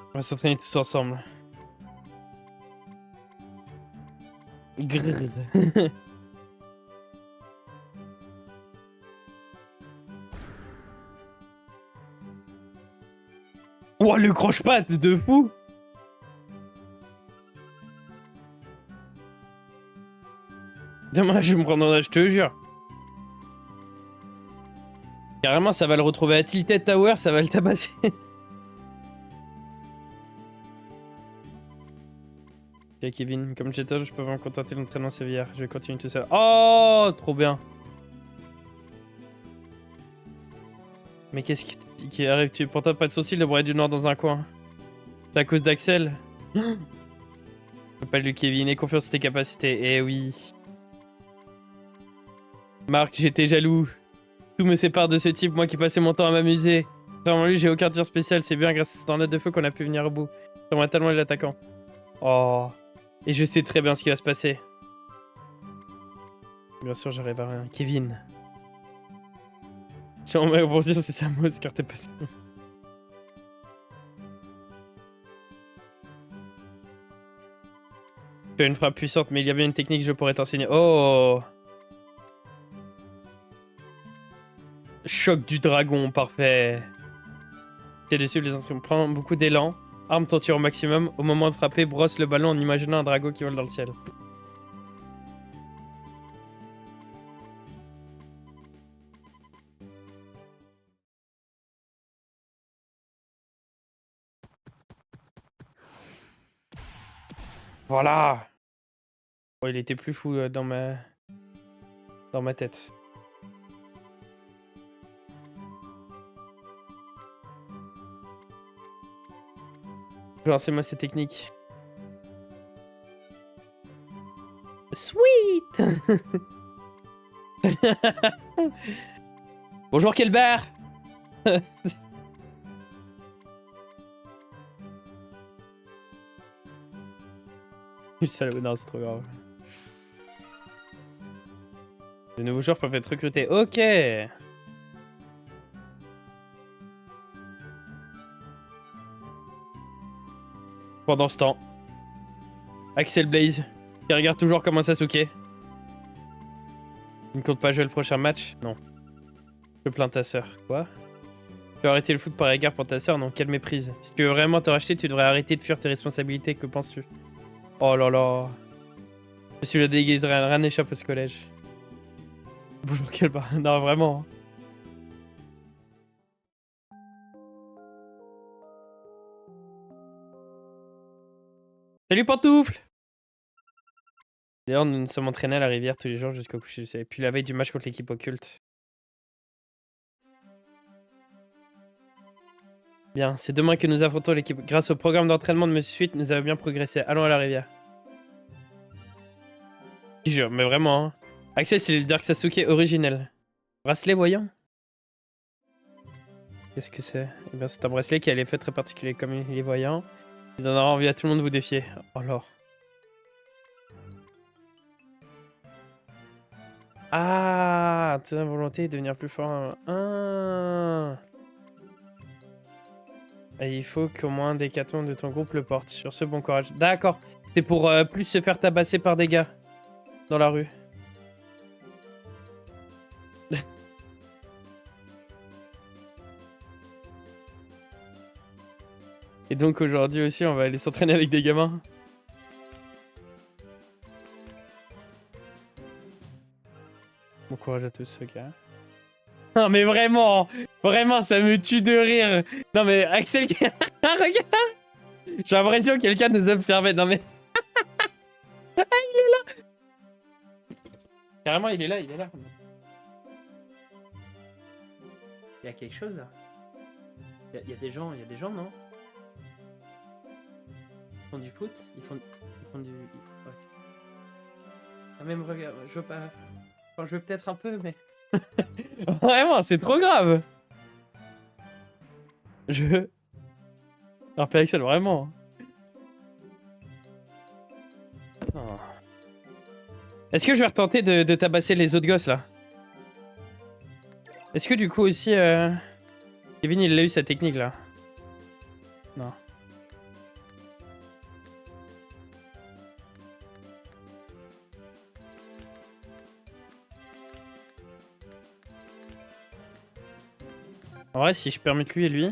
On va s'entraîner tous ensemble. Grrr. Oh, le croche-patte de fou. Demain, je vais me prendre un âge, je te jure. Carrément, ça va le retrouver à Tilted Tower, ça va le tabasser. Ok, Kevin, comme j'étais, je peux pas me contenter de l'entraînement sévère. Je vais continuer tout ça. Oh, trop bien. Mais qu'est-ce qui arrive? Tu pourtant pas de sourcils de Bray du Nord dans un coin. C'est à cause d'Axel. Pas lui, Kevin, aie confiance en tes capacités. Eh oui. Marc, j'étais jaloux. Tout me sépare de ce type, moi qui passais mon temps à m'amuser. Vraiment lui, j'ai aucun tir spécial, c'est bien grâce à cette tornade de feu qu'on a pu venir au bout. J'aimerais tellement l'attaquant. Oh. Et je sais très bien ce qui va se passer. Bien sûr, j'arrive à rien. Kevin. J'aimerais rebondir, c'est sa mousse car t'es passé. Tu as une frappe puissante, mais il y a bien une technique que je pourrais t'enseigner. Oh. Choc du dragon, parfait. Tiens dessus, les instruments. Prends beaucoup d'élan. Arme ton tir au maximum. Au moment de frapper, brosse le ballon en imaginant un dragon qui vole dans le ciel. Voilà. Oh, il était plus fou dans ma tête. Genre, c'est moi ces techniques. Sweet. Bonjour Kelber. Non, c'est trop grave. Les nouveaux joueurs peuvent être recrutés. Ok. Pendant ce temps, Axel Blaze, qui regarde toujours comme un Sasuke. Il ne compte pas jouer le prochain match? Non. Je plains ta sœur. Quoi? Tu as arrêté le foot par égard pour ta sœur? Non, quelle méprise. Si tu veux vraiment te racheter, tu devrais arrêter de fuir tes responsabilités. Que penses-tu? Oh là là. Je suis le déguisé, rien n'échappe au collège. Bonjour, quel bar. Non, vraiment. Salut, pantoufle! D'ailleurs, nous nous sommes entraînés à la rivière tous les jours jusqu'au coucher du soleil. Puis la veille du match contre l'équipe occulte. Bien, c'est demain que nous affrontons l'équipe. Grâce au programme d'entraînement de Monsieur Sweet, nous avons bien progressé. Allons à la rivière. Je jure, mais vraiment. Hein. Axel, c'est le Dark Sasuke originel. Bracelet voyant? Qu'est-ce que c'est? Eh bien, c'est un bracelet qui a l'effet très particulier comme il est voyant. Il donnera envie à tout le monde de vous défier. Oh là. Ah, ta volonté de devenir plus fort. Ah. Et il faut qu'au moins des catons de ton groupe le portent. Sur ce, bon courage. D'accord. C'est pour plus se faire tabasser par des gars dans la rue. Et donc aujourd'hui aussi, on va aller s'entraîner avec des gamins. Bon courage à tous, ok. Non mais vraiment, vraiment, ça me tue de rire. Non mais Axel, regarde. J'ai l'impression que quelqu'un nous observait. Non mais... Ah, il est là. Carrément, il est là, il est là. Il y a quelque chose là. Il y a des gens, non? Ils font du foot, ils font du... Ouais. Ah même regarde, je veux pas... Enfin, je veux peut-être un peu, mais... Vraiment, c'est trop grave. Je... Alors, Axel, vraiment. Attends. Est-ce que je vais retenter de tabasser les autres gosses, là? Est-ce que du coup aussi... Kevin, il a eu sa technique, là? Non. En vrai, si je permets lui et lui...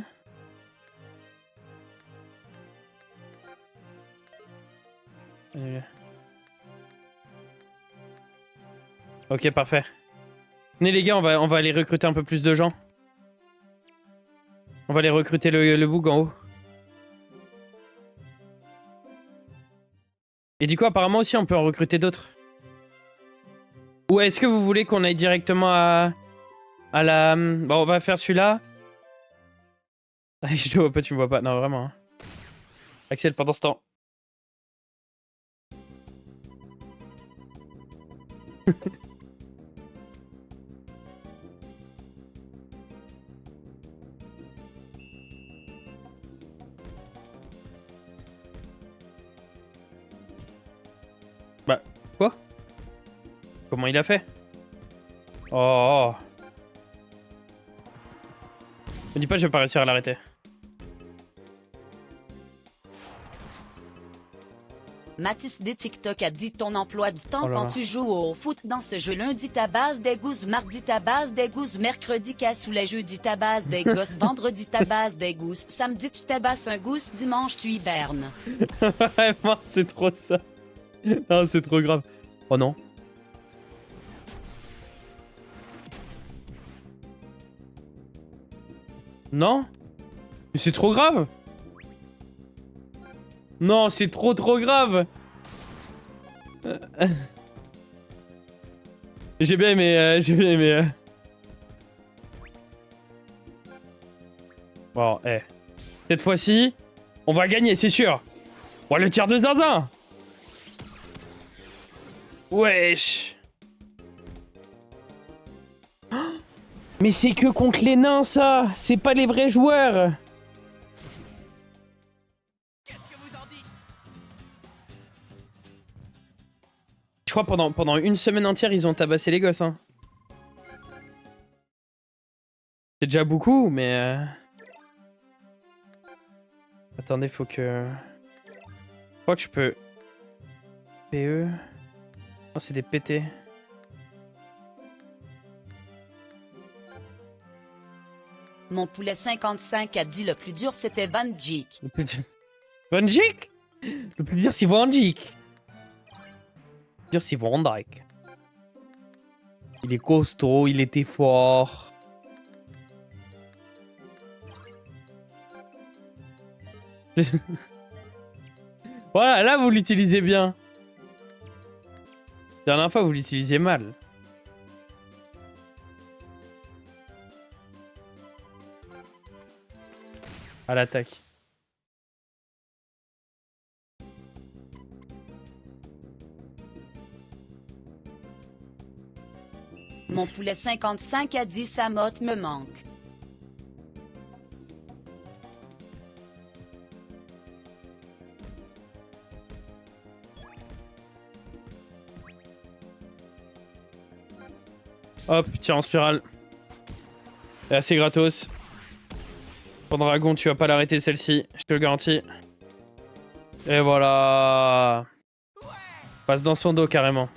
Ok, parfait. Venez les gars, on va aller recruter un peu plus de gens. On va aller recruter le boug en haut. Et du coup, apparemment aussi, on peut en recruter d'autres. Ou est-ce que vous voulez qu'on aille directement à la... Bon, on va faire celui-là. Je te vois pas, tu me vois pas. Non, vraiment. Hein. Axel, pendant ce temps. Bah, quoi? Comment il a fait? Oh. Me dis pas que je vais pas réussir à l'arrêter. Mathis des TikTok a dit ton emploi du temps Oh là quand là. tu joues au foot dans ce jeu. Lundi ta base des gousses, mardi ta base des gousses, mercredi cassoulet, jeudi ta base des gosses, vendredi ta base des gousses, samedi tu tabasses un gousse, dimanche tu hibernes. Vraiment, c'est trop ça. Non, c'est trop grave. Oh non. Non? Mais c'est trop grave. Non, c'est trop grave. J'ai bien aimé, j'ai bien aimé. Bon, cette fois-ci, on va gagner, c'est sûr. Oh, le tir de zinzin. Wesh. Mais c'est que contre les nains, ça. C'est pas les vrais joueurs. Qu'est-ce que vous en dites? Je crois pendant une semaine entière, ils ont tabassé les gosses. Hein. C'est déjà beaucoup, mais... Attendez, faut que... Je crois que je peux... PE... Non, c'est des PT. Mon poulet 55 a dit le plus dur c'était Van Dijk. Le plus dur... Van Dijk. Le plus dur, c'est Van Dijk. Le plus dur, c'est Van Dijk. Il est costaud, il était fort. Voilà, là, vous l'utilisez bien. La dernière fois, vous l'utilisiez mal. À l'attaque. Mon poulet 55 a dit sa motte me manque. Hop, tir en spirale. Et assez gratos. Pour Dragon, tu vas pas l'arrêter celle-ci, je te le garantis. Et voilà. Passe dans son dos carrément.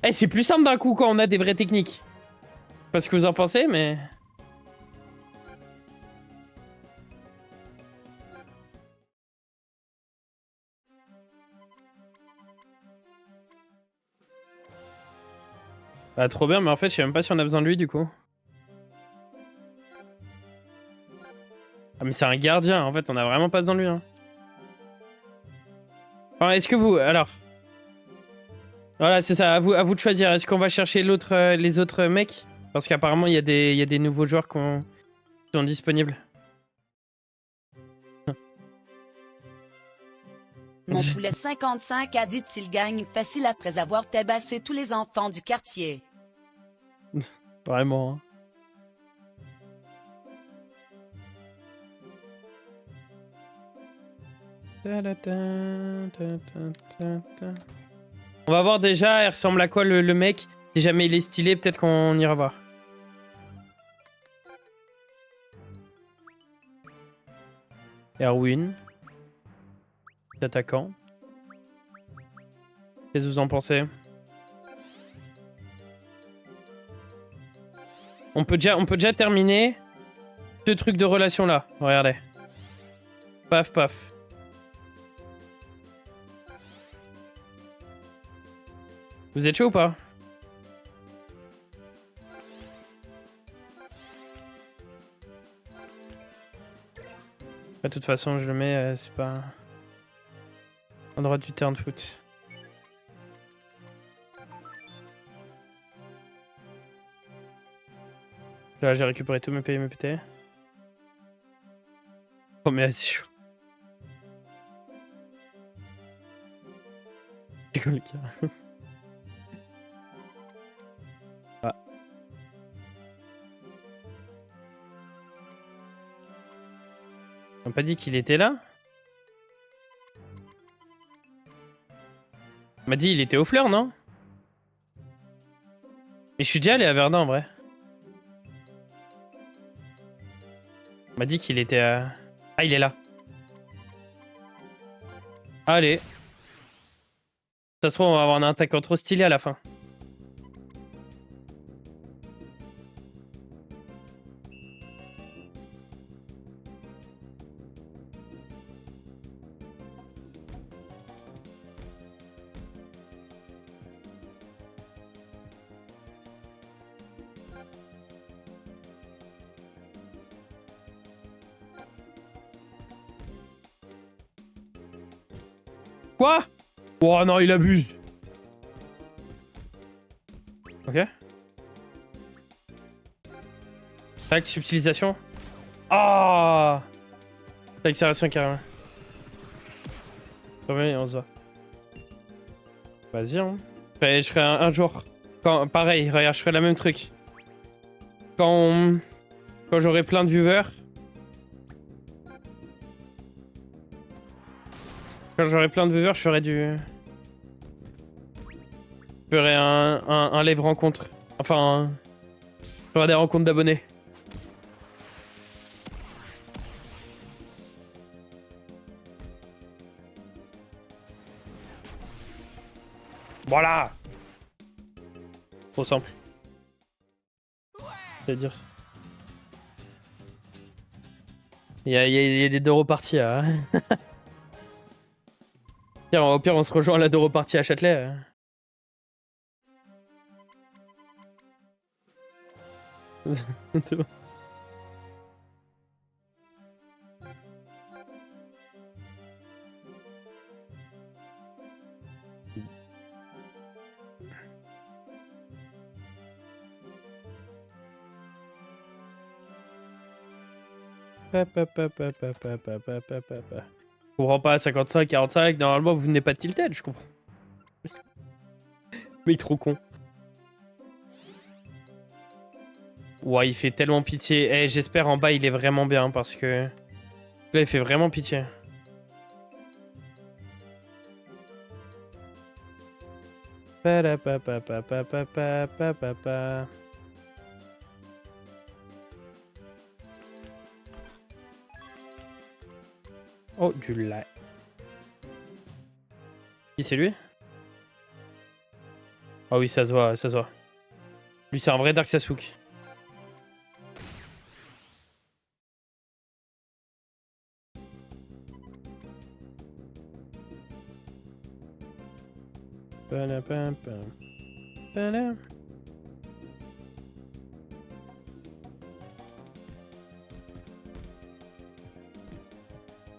Eh, c'est plus simple d'un coup quand on a des vraies techniques. Je sais pas ce que vous en pensez, mais... Bah, trop bien, mais en fait, je sais même pas si on a besoin de lui, du coup. Ah, mais c'est un gardien, en fait, on a vraiment pas besoin de lui, hein. Enfin, est-ce que vous... Alors... Voilà, c'est ça, à vous de choisir. Est-ce qu'on va chercher les autres mecs? Parce qu'apparemment, il y a des nouveaux joueurs qui sont disponibles. Mon poulet 55 a dit qu'il gagne facile après avoir tabassé tous les enfants du quartier. Vraiment, hein. On va voir déjà, il ressemble à quoi le mec. Si jamais il est stylé, peut-être qu'on ira voir. Erwin. Attaquant. Qu'est-ce que vous en pensez? On peut déjà terminer ce truc de relation là. Regardez. Paf, paf. Vous êtes chaud ou pas? De toute façon, je le mets, c'est pas... En droit du terrain de foot. Là, j'ai récupéré tous mes PMPT. Oh, mais c'est chaud. C'est quoi le cas? Ah. On m'a pas dit qu'il était là? On m'a dit il était aux fleurs, non? Mais je suis déjà allé à Verdun en vrai. On m'a dit qu'il était à... Ah, il est là. Allez. Ça se trouve, on va avoir un attaquant trop stylé à la fin. Quoi? Oh non, il abuse. Ok. Tac, subtilisation. Ah, oh, accélération carrément. Ouais, on se voit. Vas-y, hein. Je ferai un jour. Quand, pareil, regarde, je ferai la même truc. Quand j'aurai plein de viewers. Quand j'aurai plein de viewers, je ferai du... Je ferai un live rencontre. Enfin, je ferai des rencontres d'abonnés. Voilà. Trop simple. C'est-à-dire... Il y a des deux reparties à... Tiens, au pire, on se rejoint à la deux reparties à Châtelet. Je comprends pas, 55, 45, normalement vous venez pas de tilted, je comprends. Mec trop con. Ouais, il fait tellement pitié. Eh, j'espère en bas il est vraiment bien parce que... Là il fait vraiment pitié. Oh, du lait. Qui c'est lui? Ah oui, ça se voit, ça se voit. Lui, c'est un vrai Dark Sasuke.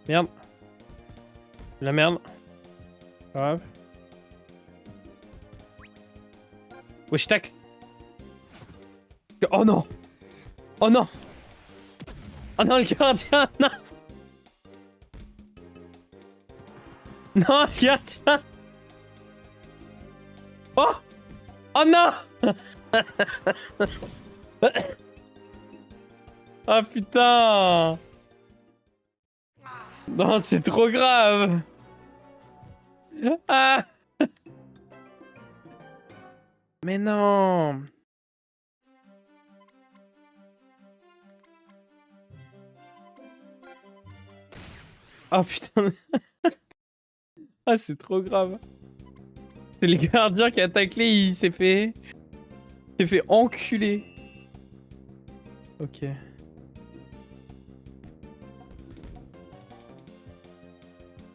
Merde. La merde. Pas grave. Wesh, tacle. Oh non. Oh non. Oh non, le gardien, non. Non, le gardien. Oh. Oh non. Ah putain. Non, c'est trop grave. Ah. Mais non. Oh putain. Ah, c'est trop grave. C'est le gardien qui a taclé, il s'est fait enculer. Ok.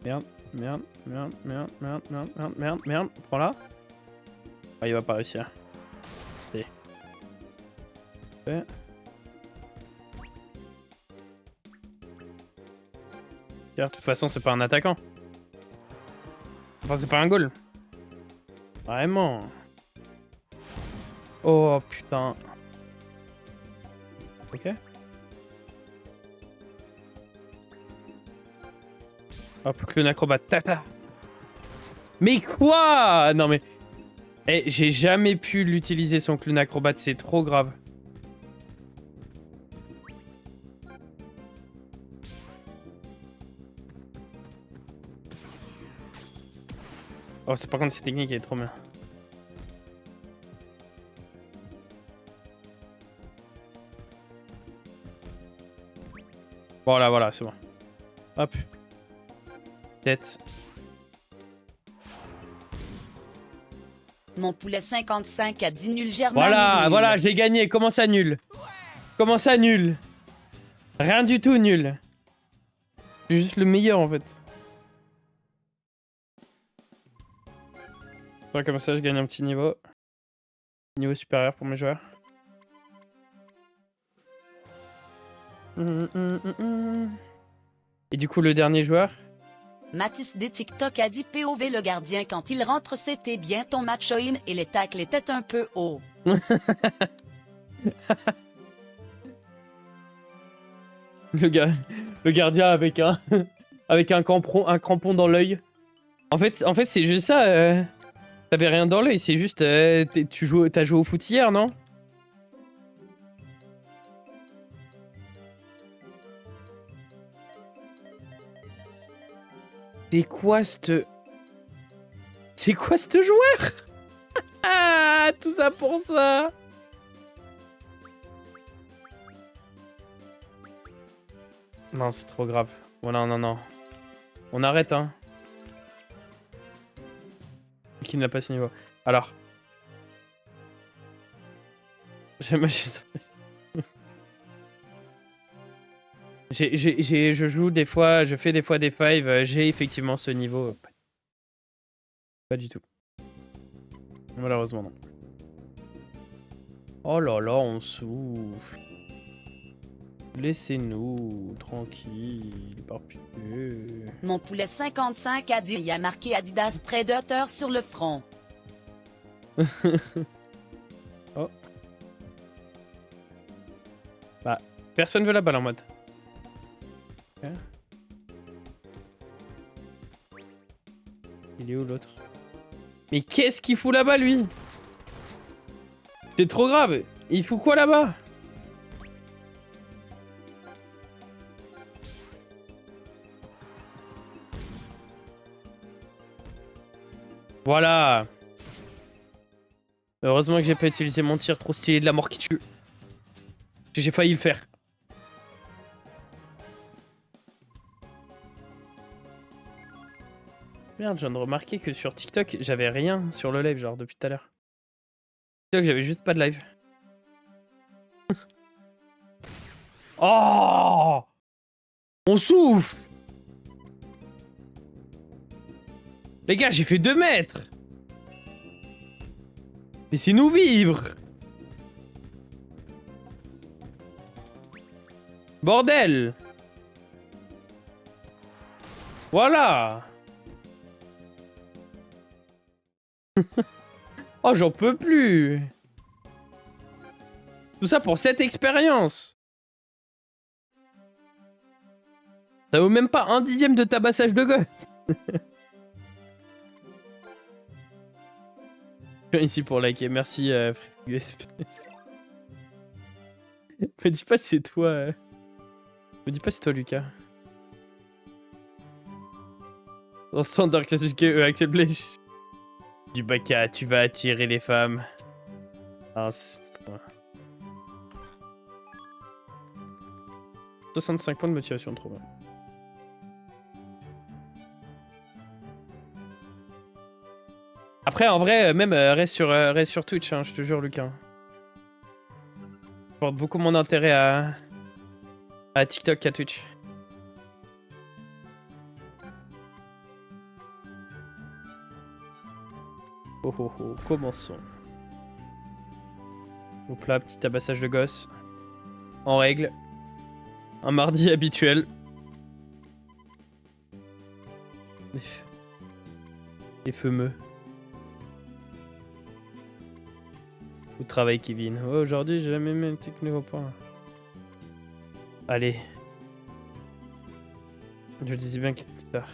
Merde, merde, merde, merde, merde, merde, merde, merde, merde. Prends là. Ah, il va pas réussir. Ok. Ouais. De toute façon, c'est pas un attaquant. Enfin, c'est pas un goal. Vraiment. Oh putain. Ok. Hop, clown acrobate. Tata. Mais quoi? Non mais... Eh, j'ai jamais pu l'utiliser son clown acrobate, c'est trop grave. Oh, c'est par contre, cette technique elle est trop bien. Voilà, voilà, c'est bon. Hop. Tête. Mon poulet 55 a dit nul Germain. Voilà, nul. voilà, j'ai gagné. Comment ça nul? Comment ça nul? Rien du tout nul. Je suis juste le meilleur en fait. Ouais, comme ça, je gagne un petit niveau. Niveau supérieur pour mes joueurs. Et du coup, le dernier joueur. Mathis des TikTok a dit POV le gardien quand il rentre c'était bien ton match in et les tacles étaient un peu hauts. Le gardien avec un avec un crampon dans l'œil. En fait c'est juste ça. T'avais rien dans l'œil, c'est juste t'as joué au foot hier, non? C'est quoi ce joueur? Ah, tout ça pour ça. Non, c'est trop grave. Oh non, non, non. On arrête, hein. Qui n'a pas ce niveau. Alors. Je joue des fois, je fais des fois des fives, j'ai effectivement ce niveau. Pas du tout. Malheureusement, non. Oh là là, on souffle. Laissez-nous tranquille, par pitié. Mon poulet 55 a dit il y a marqué Adidas Predator sur le front. Oh. Bah, personne veut la balle en mode. Okay. Il est où l'autre? Mais qu'est-ce qu'il fout là-bas, lui? C'est trop grave. Il fout quoi là-bas? Voilà. Heureusement que j'ai pas utilisé mon tir trop stylé de la mort qui tue. J'ai failli le faire. Merde, je viens de remarquer que sur TikTok, j'avais rien sur le live, genre, depuis tout à l'heure. TikTok, j'avais juste pas de live. Oh! On souffle! Les gars, j'ai fait 2 mètres! Laissez-nous vivre! Bordel! Voilà! Oh, j'en peux plus! Tout ça pour cette expérience! Ça vaut même pas 1/10 de tabassage de gosse! Je viens ici pour liker, merci USP. Me dis pas si c'est toi. Me dis pas si c'est toi, Lucas. Dans Standard Classic Axel Blaze. Du baka, tu vas attirer les femmes. Ah, 65 points de motivation, trop bien. Après, en vrai, même reste sur Twitch, hein, je te jure, Lucas. Je porte beaucoup mon intérêt à TikTok qu'à Twitch. Oh oh oh, commençons. Donc là, petit tabassage de gosse. En règle. Un mardi habituel. Les fameux. Où travaille Kevin? Oh, aujourd'hui, j'ai jamais mis un techno au point. Allez. Je disais bien qu'il plus tard.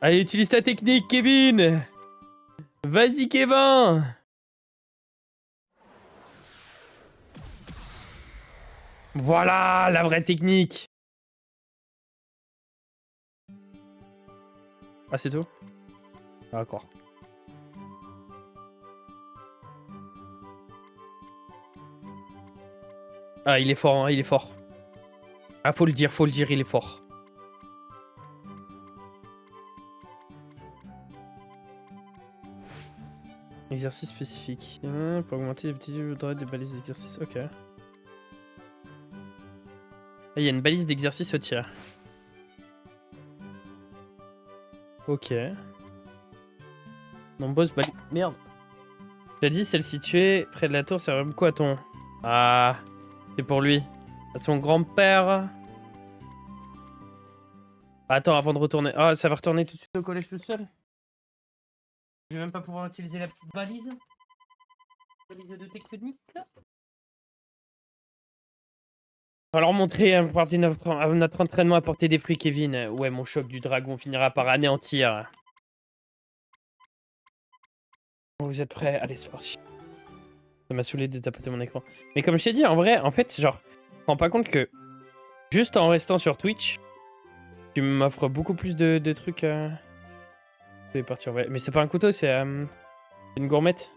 Allez, utilise ta technique, Kevin! Vas-y, Kevin! Voilà la vraie technique! Ah, c'est tout? D'accord. Ah, il est fort, hein, il est fort. Ah, faut le dire, il est fort. Exercice spécifique. Pour augmenter les petits des balises d'exercice. Ok. Ah, il y a une balise d'exercice au tir. Ok. Nombreuses balises. Merde. J'ai dit, celle située près de la tour, ça ressemble quoi à ton... Ah, c'est pour lui. À son grand-père. Attends, avant de retourner. Ah, ça va retourner tout de suite au collège tout seul? Je vais même pas pouvoir utiliser la petite balise. Balise de technique, là. On va leur montrer à partir de notre entraînement à porter des fruits, Kevin. Ouais, mon choc du dragon finira par anéantir. Vous êtes prêts? Allez, c'est parti. Ça m'a saoulé de tapoter mon écran. Mais comme je t'ai dit, en vrai, en fait, genre, je me rends pas compte que juste en restant sur Twitch, tu m'offres beaucoup plus de trucs. C'est parti en vrai. Mais c'est pas un couteau, c'est une gourmette.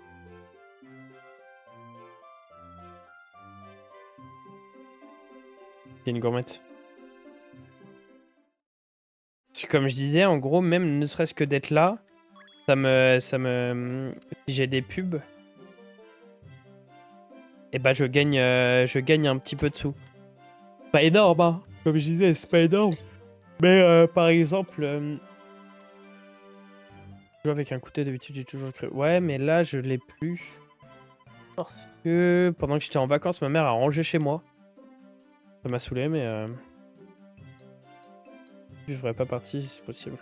C'est une gourmette. Comme je disais, en gros, même ne serait-ce que d'être là, si j'ai des pubs, et bah je gagne un petit peu de sous. Pas énorme, hein. Comme je disais, c'est pas énorme. Mais par exemple, je joue avec un couteau d'habitude, j'ai toujours cru. Ouais, mais là je l'ai plus parce que pendant que j'étais en vacances, ma mère a rangé chez moi. Ça m'a saoulé, mais je ferais pas partie, c'est possible.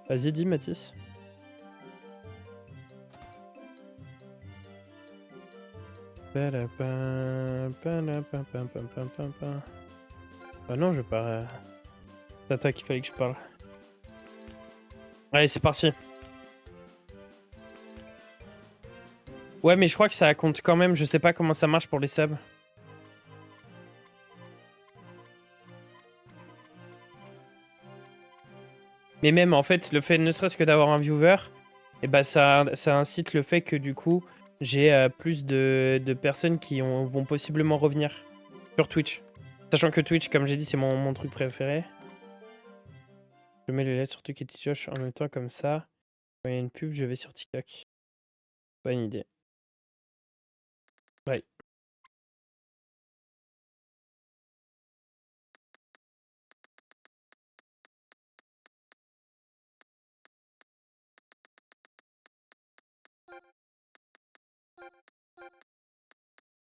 Vas-y, dis Mathis. Ah non, je parle. C'est à toi qu'il fallait que je parle. Allez, c'est parti. Ouais, mais je crois que ça compte quand même. Je sais pas comment ça marche pour les subs. Mais même, en fait, le fait ne serait-ce que d'avoir un viewer, et bah ça incite le fait que du coup, j'ai plus de personnes qui vont possiblement revenir sur Twitch. Sachant que Twitch, comme j'ai dit, c'est mon truc préféré. Je mets les lettres sur TikTok et TikTok en même temps, comme ça. Quand il y a une pub, je vais sur TikTok. Bonne idée. Ouais.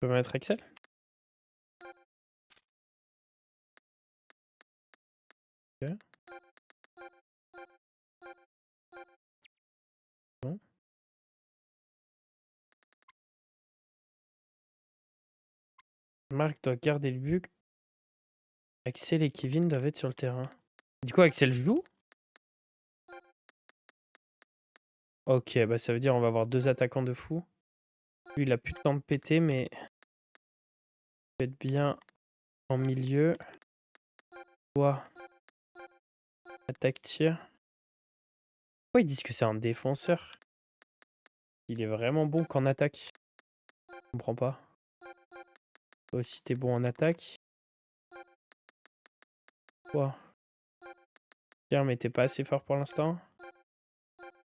Je peux mettre Excel? Ok. Bon. Marc doit garder le but. Axel et Kevin doivent être sur le terrain. Du coup, Axel joue? Ok, bah ça veut dire on va avoir deux attaquants de fou. Lui, il a plus de temps de péter, mais... Il peut être bien en milieu. Toi, attaque-tir. Pourquoi ils disent que c'est un défenseur? Il est vraiment bon qu'en attaque. Je comprends pas. Toi aussi, t'es bon en attaque. Toi. Tiens, mais t'es pas assez fort pour l'instant.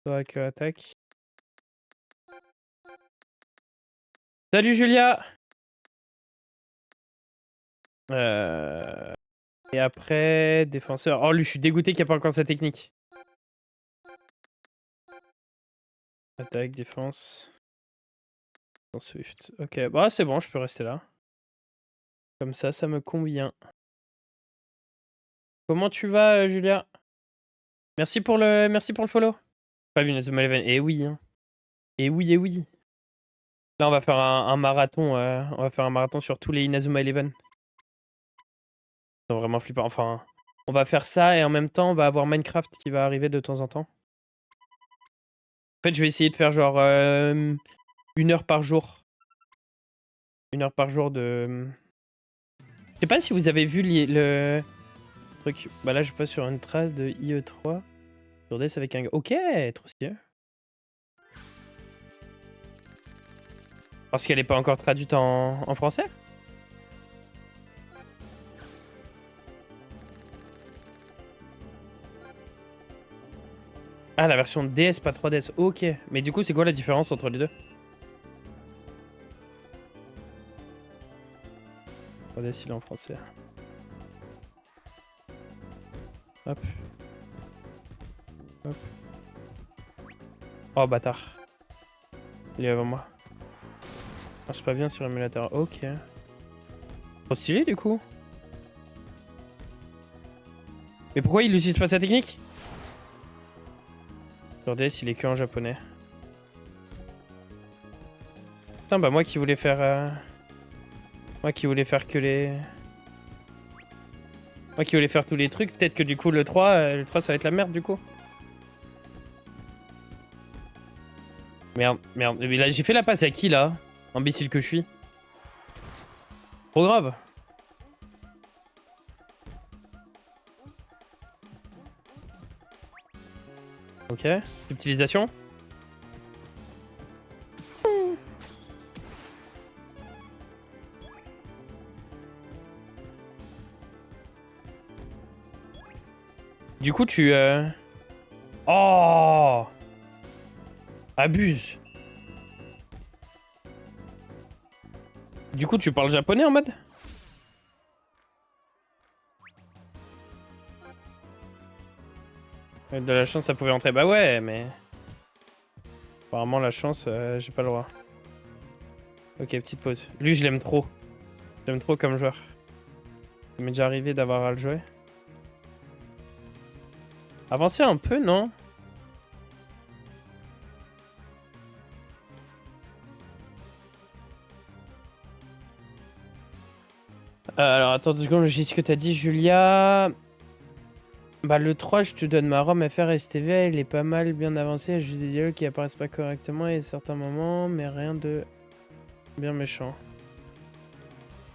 Toi, que attaque. Salut Julia! Et après, défenseur. Oh, lui, je suis dégoûté qu'il n'y a pas encore sa technique. Attaque, défense. Swift. Ok, bah c'est bon, je peux rester là. Comme ça me convient. Comment tu vas, Julia? Merci pour le follow. Pas vu Inazuma Eleven. Eh oui, hein. Eh oui, eh oui. Là, on va faire un marathon. On va faire un marathon sur tous les Inazuma Eleven. C'est vraiment flippant. Enfin, on va faire ça et en même temps, on va avoir Minecraft qui va arriver de temps en temps. En fait, je vais essayer de faire genre 1 heure par jour. 1 heure par jour de... Je sais pas si vous avez vu le truc. Bah là, je passe sur une trace de IE3. Sur DS avec un... Ok, trop stylé. Parce qu'elle n'est pas encore traduite en français? Ah, la version DS, pas 3DS. Ok. Mais du coup, c'est quoi la différence entre les deux? 3DS, il est en français. Hop. Hop. Oh, bâtard. Il est avant moi. Marche pas bien sur émulateur. Ok. Trop stylé, du coup. Mais pourquoi il n'utilise pas sa technique? Sur DS, il est que en japonais. Putain, bah moi qui voulais faire... Moi qui voulais faire que les... Moi qui voulais faire tous les trucs, peut-être que du coup le 3 ça va être la merde du coup. Merde, merde. Mais là j'ai fait la passe à qui là? Imbécile que je suis. Trop grave. Ok. Utilisation. Du coup tu... Oh! Abuse. Du coup tu parles japonais en mode? De la chance ça pouvait entrer. Bah ouais mais... Apparemment la chance j'ai pas le droit. Ok, petite pause. Lui je l'aime trop. J'aime trop comme joueur. Il m'est déjà arrivé d'avoir à le jouer. Avancer un peu, non? Alors attends 2 secondes, j'ai ce que t'as dit, Julia. Bah le 3, je te donne ma ROM FR STV, elle est pas mal bien avancée, juste des dialogues qui apparaissent pas correctement et à certains moments, mais rien de bien méchant.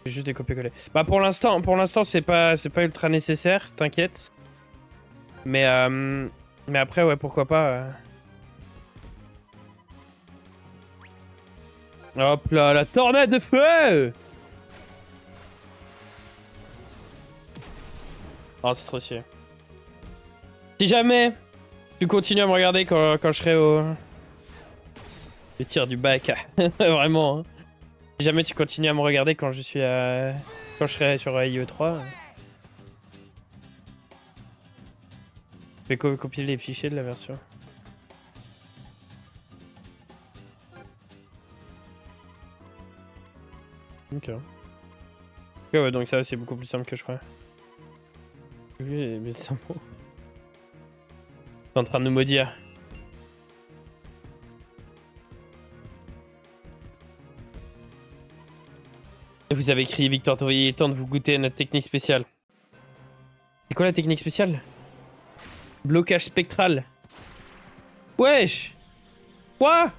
C'est juste des copier-coller. Bah pour l'instant c'est pas ultra nécessaire, t'inquiète. Mais après ouais pourquoi pas. Hop là, la tornade de feu! Oh c'est trop chier. Si jamais tu continues à me regarder quand je serai au... Le tir du bac. Vraiment. Hein. Si jamais tu continues à me regarder quand je suis quand je serai sur IE3. Je vais copier les fichiers de la version. Ok. Ouais, donc ça c'est beaucoup plus simple que je crois. Lui est bien simple. T'es en train de nous maudire. Vous avez crié Victor Tourrier, il est temps de vous goûter à notre technique spéciale. C'est quoi la technique spéciale? Blocage spectral. Wesh! Quoi?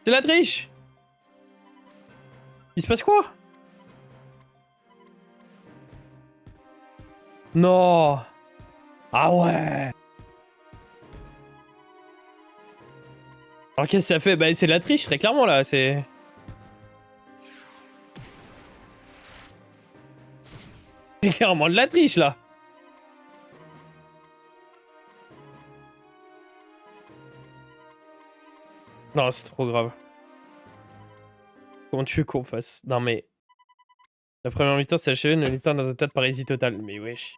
C'est la triche! Il se passe quoi? Non! Ah ouais! Alors qu'est-ce que ça fait? Bah c'est de la triche, très clairement là, c'est... C'est clairement de la triche là. Non, c'est trop grave. Comment tu veux qu'on fasse? Non mais... La première mi-temps s'est achevée, nous étions dans un tas de paralysie totale. Mais wesh.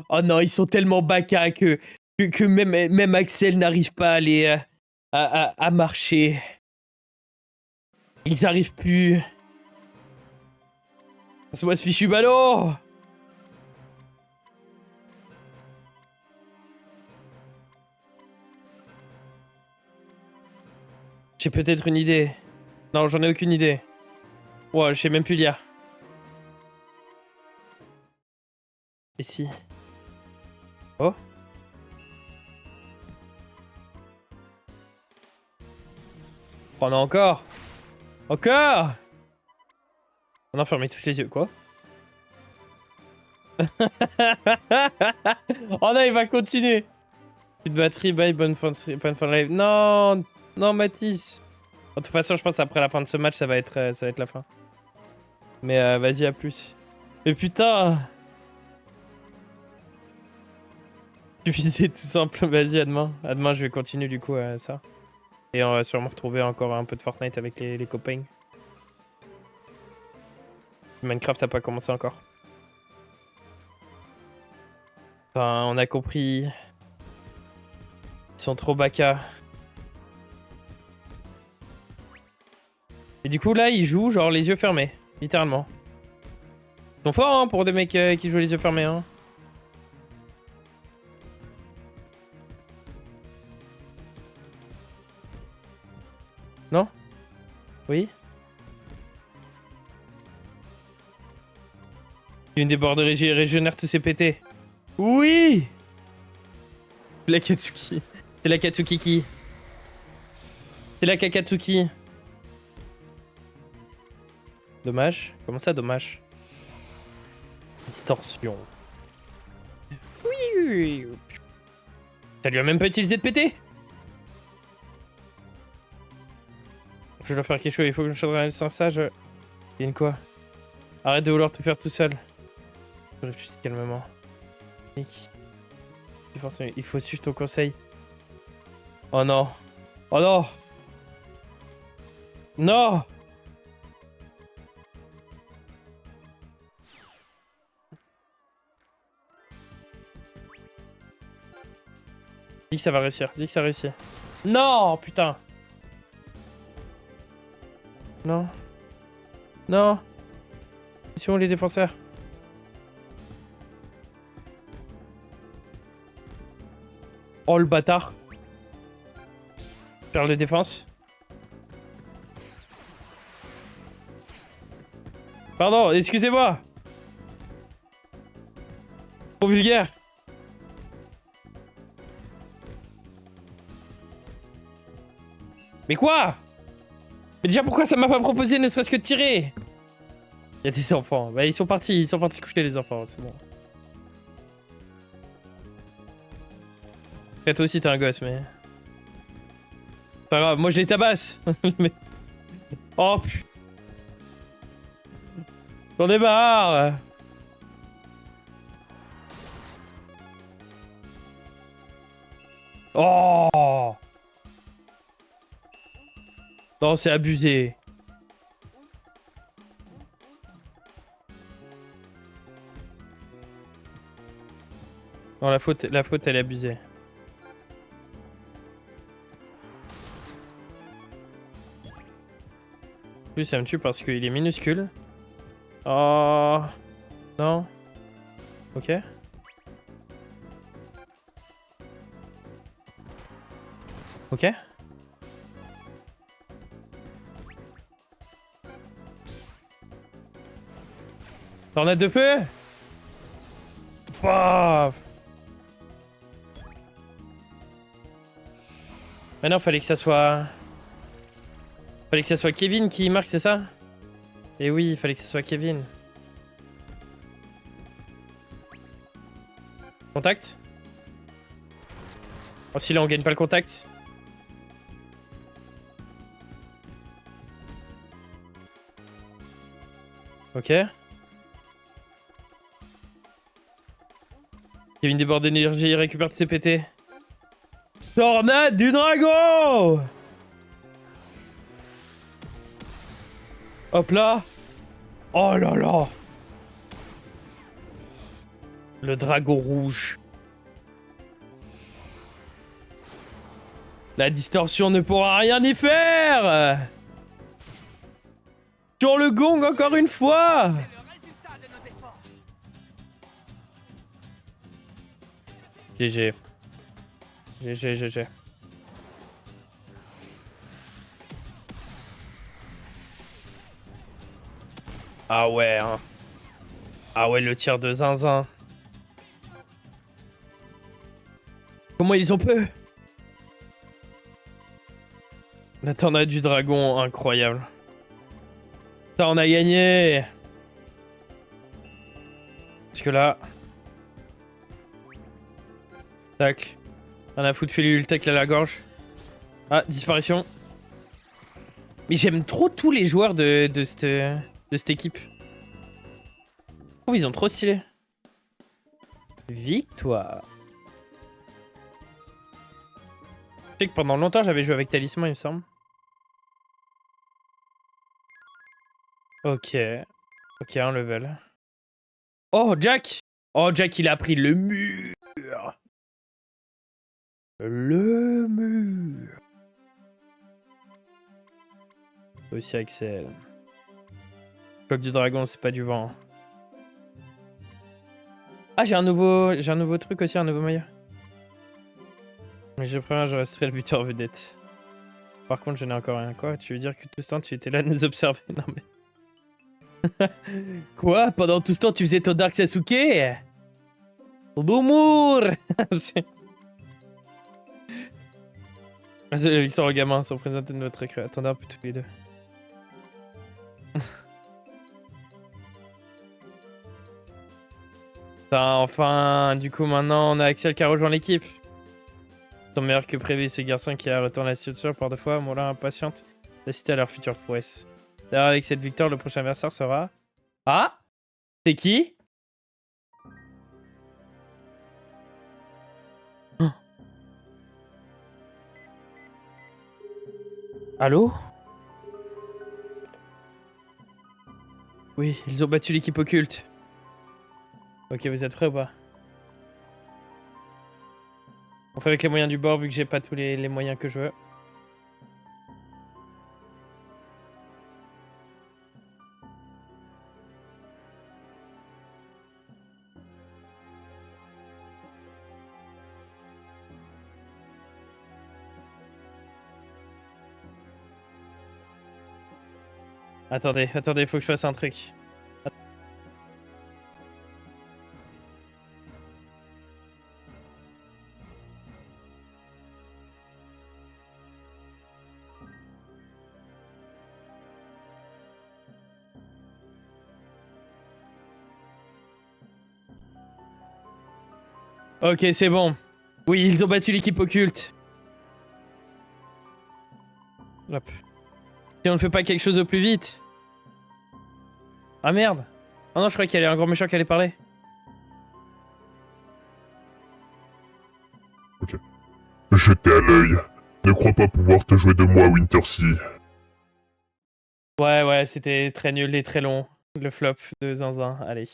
Oh non, ils sont tellement baka que même Axel n'arrive pas à aller... à marcher. Ils arrivent plus. C'est moi ce fichu ballot. J'ai peut-être une idée. Non, j'en ai aucune idée. Ouais, je sais même plus lire. Et si... Oh. Oh non, encore. Encore. On a fermé tous les yeux, quoi. Oh non, il va continuer. Plus de batterie, bye, bonne fin de live. Non, non, Mathis. De toute façon, je pense après la fin de ce match, ça va être la fin. Mais vas-y, à plus. Mais putain. Suffisait tout simple. Vas-y, à demain. À demain, je vais continuer du coup ça. Et on va sûrement retrouver encore un peu de Fortnite avec les copains. Minecraft n'a pas commencé encore. Enfin, on a compris. Ils sont trop baka. Et du coup, là, ils jouent genre les yeux fermés. Littéralement. Ils sont forts, hein, pour des mecs qui jouent les yeux fermés, hein. Non? Oui? Une des bords régionnaires tous s'est pété. Oui! C'est la Katsuki. C'est la Katsukiki. C'est la Kakatsuki. Dommage. Comment ça, dommage? Distorsion. Oui. Ça lui a même pas utilisé de péter? Je dois faire quelque chose, il faut que je change sans ça, je... Une quoi? Arrête de vouloir tout faire tout seul. Je réfléchis calmement. Nick. Il faut suivre ton conseil. Oh non. Oh non. Non. Dis que ça va réussir. Dis que ça réussit. Non, putain. Non. Non. Où sont les défenseurs? Oh le bâtard. Perle de défense. Pardon, excusez-moi. Trop vulgaire. Mais quoi? Mais déjà pourquoi ça m'a pas proposé ne serait-ce que de tirer? Il y a des enfants. Bah ils sont partis se coucher les enfants, c'est bon. Après, toi aussi t'es un gosse mais... Pas grave, moi je les tabasse. Mais... Oh putain. J'en ai marre. Oh. Non, c'est abusé. Non, la faute elle est abusée. En plus, ça me tue parce qu'il est minuscule. Oh. Non. Ok. Ok. Tornade de feu. Paf. Maintenant, fallait que ça soit... Fallait que ça soit Kevin qui marque, c'est ça? Et oui, il fallait que ce soit Kevin. Contact. Oh, si là, on gagne pas le contact. Ok. Kevin déborde d'énergie, récupère ses PT. Tornade du dragon! Hop là! Oh là là! Le dragon rouge. La distorsion ne pourra rien y faire! Sur le gong encore une fois! C'est le résultat de nos efforts. GG. GG, GG. Ah ouais, hein. Ah ouais, le tir de zinzin. Comment ils ont peu? La tornade du dragon, incroyable. Putain, on a gagné! Parce que là... Tac. On a foutu le tacle à la gorge. Ah, disparition. Mais j'aime trop tous les joueurs de cette équipe. Je trouve ils ont trop stylé. Victoire. Je sais que pendant longtemps j'avais joué avec Talisman, il me semble. Ok. Ok, un level. Oh, Jack! Oh, Jack, il a pris le mur! Le mur! Aussi Axel. Choc du dragon, c'est pas du vent. Ah, j'ai un nouveau truc aussi, un nouveau maillot. Mais je préviens, je resterai le buteur vedette. Par contre, je n'ai encore rien. Quoi? Tu veux dire que tout ce temps, tu étais là à nous observer? Non mais... Quoi? Pendant tout ce temps, tu faisais ton Dark Sasuke? L'humour! C'est Victor au gamin, sans présenter de notre écran. Attendez un peu tous les deux. Putain, enfin, du coup, maintenant, on a Axel qui a rejoint l'équipe. Tant meilleur que prévu, ce garçon qui a retourné la situation par deux fois, moi là, impatiente d'assister à leur future prouesse. D'ailleurs, avec cette victoire, le prochain adversaire sera... Ah! C'est qui? Oh. Allô? Oui, ils ont battu l'équipe occulte. Ok, vous êtes prêts ou pas? On fait avec les moyens du bord vu que j'ai pas tous les moyens que je veux. Attendez, attendez, faut que je fasse un truc. Ok, c'est bon. Oui, ils ont battu l'équipe occulte. Hop. Si on ne fait pas quelque chose au plus vite. Ah merde. Oh non, je croyais qu'il y avait un grand méchant qui allait parler. Ok. Jetez à l'œil. Ne crois pas pouvoir te jouer de moi, Wintersea. Ouais, c'était très nul et très long. Le flop de Zinzin, allez.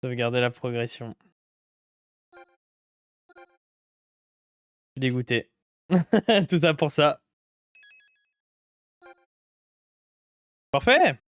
Sauvegarder la progression. Je suis dégoûté. Tout ça pour ça. Parfait!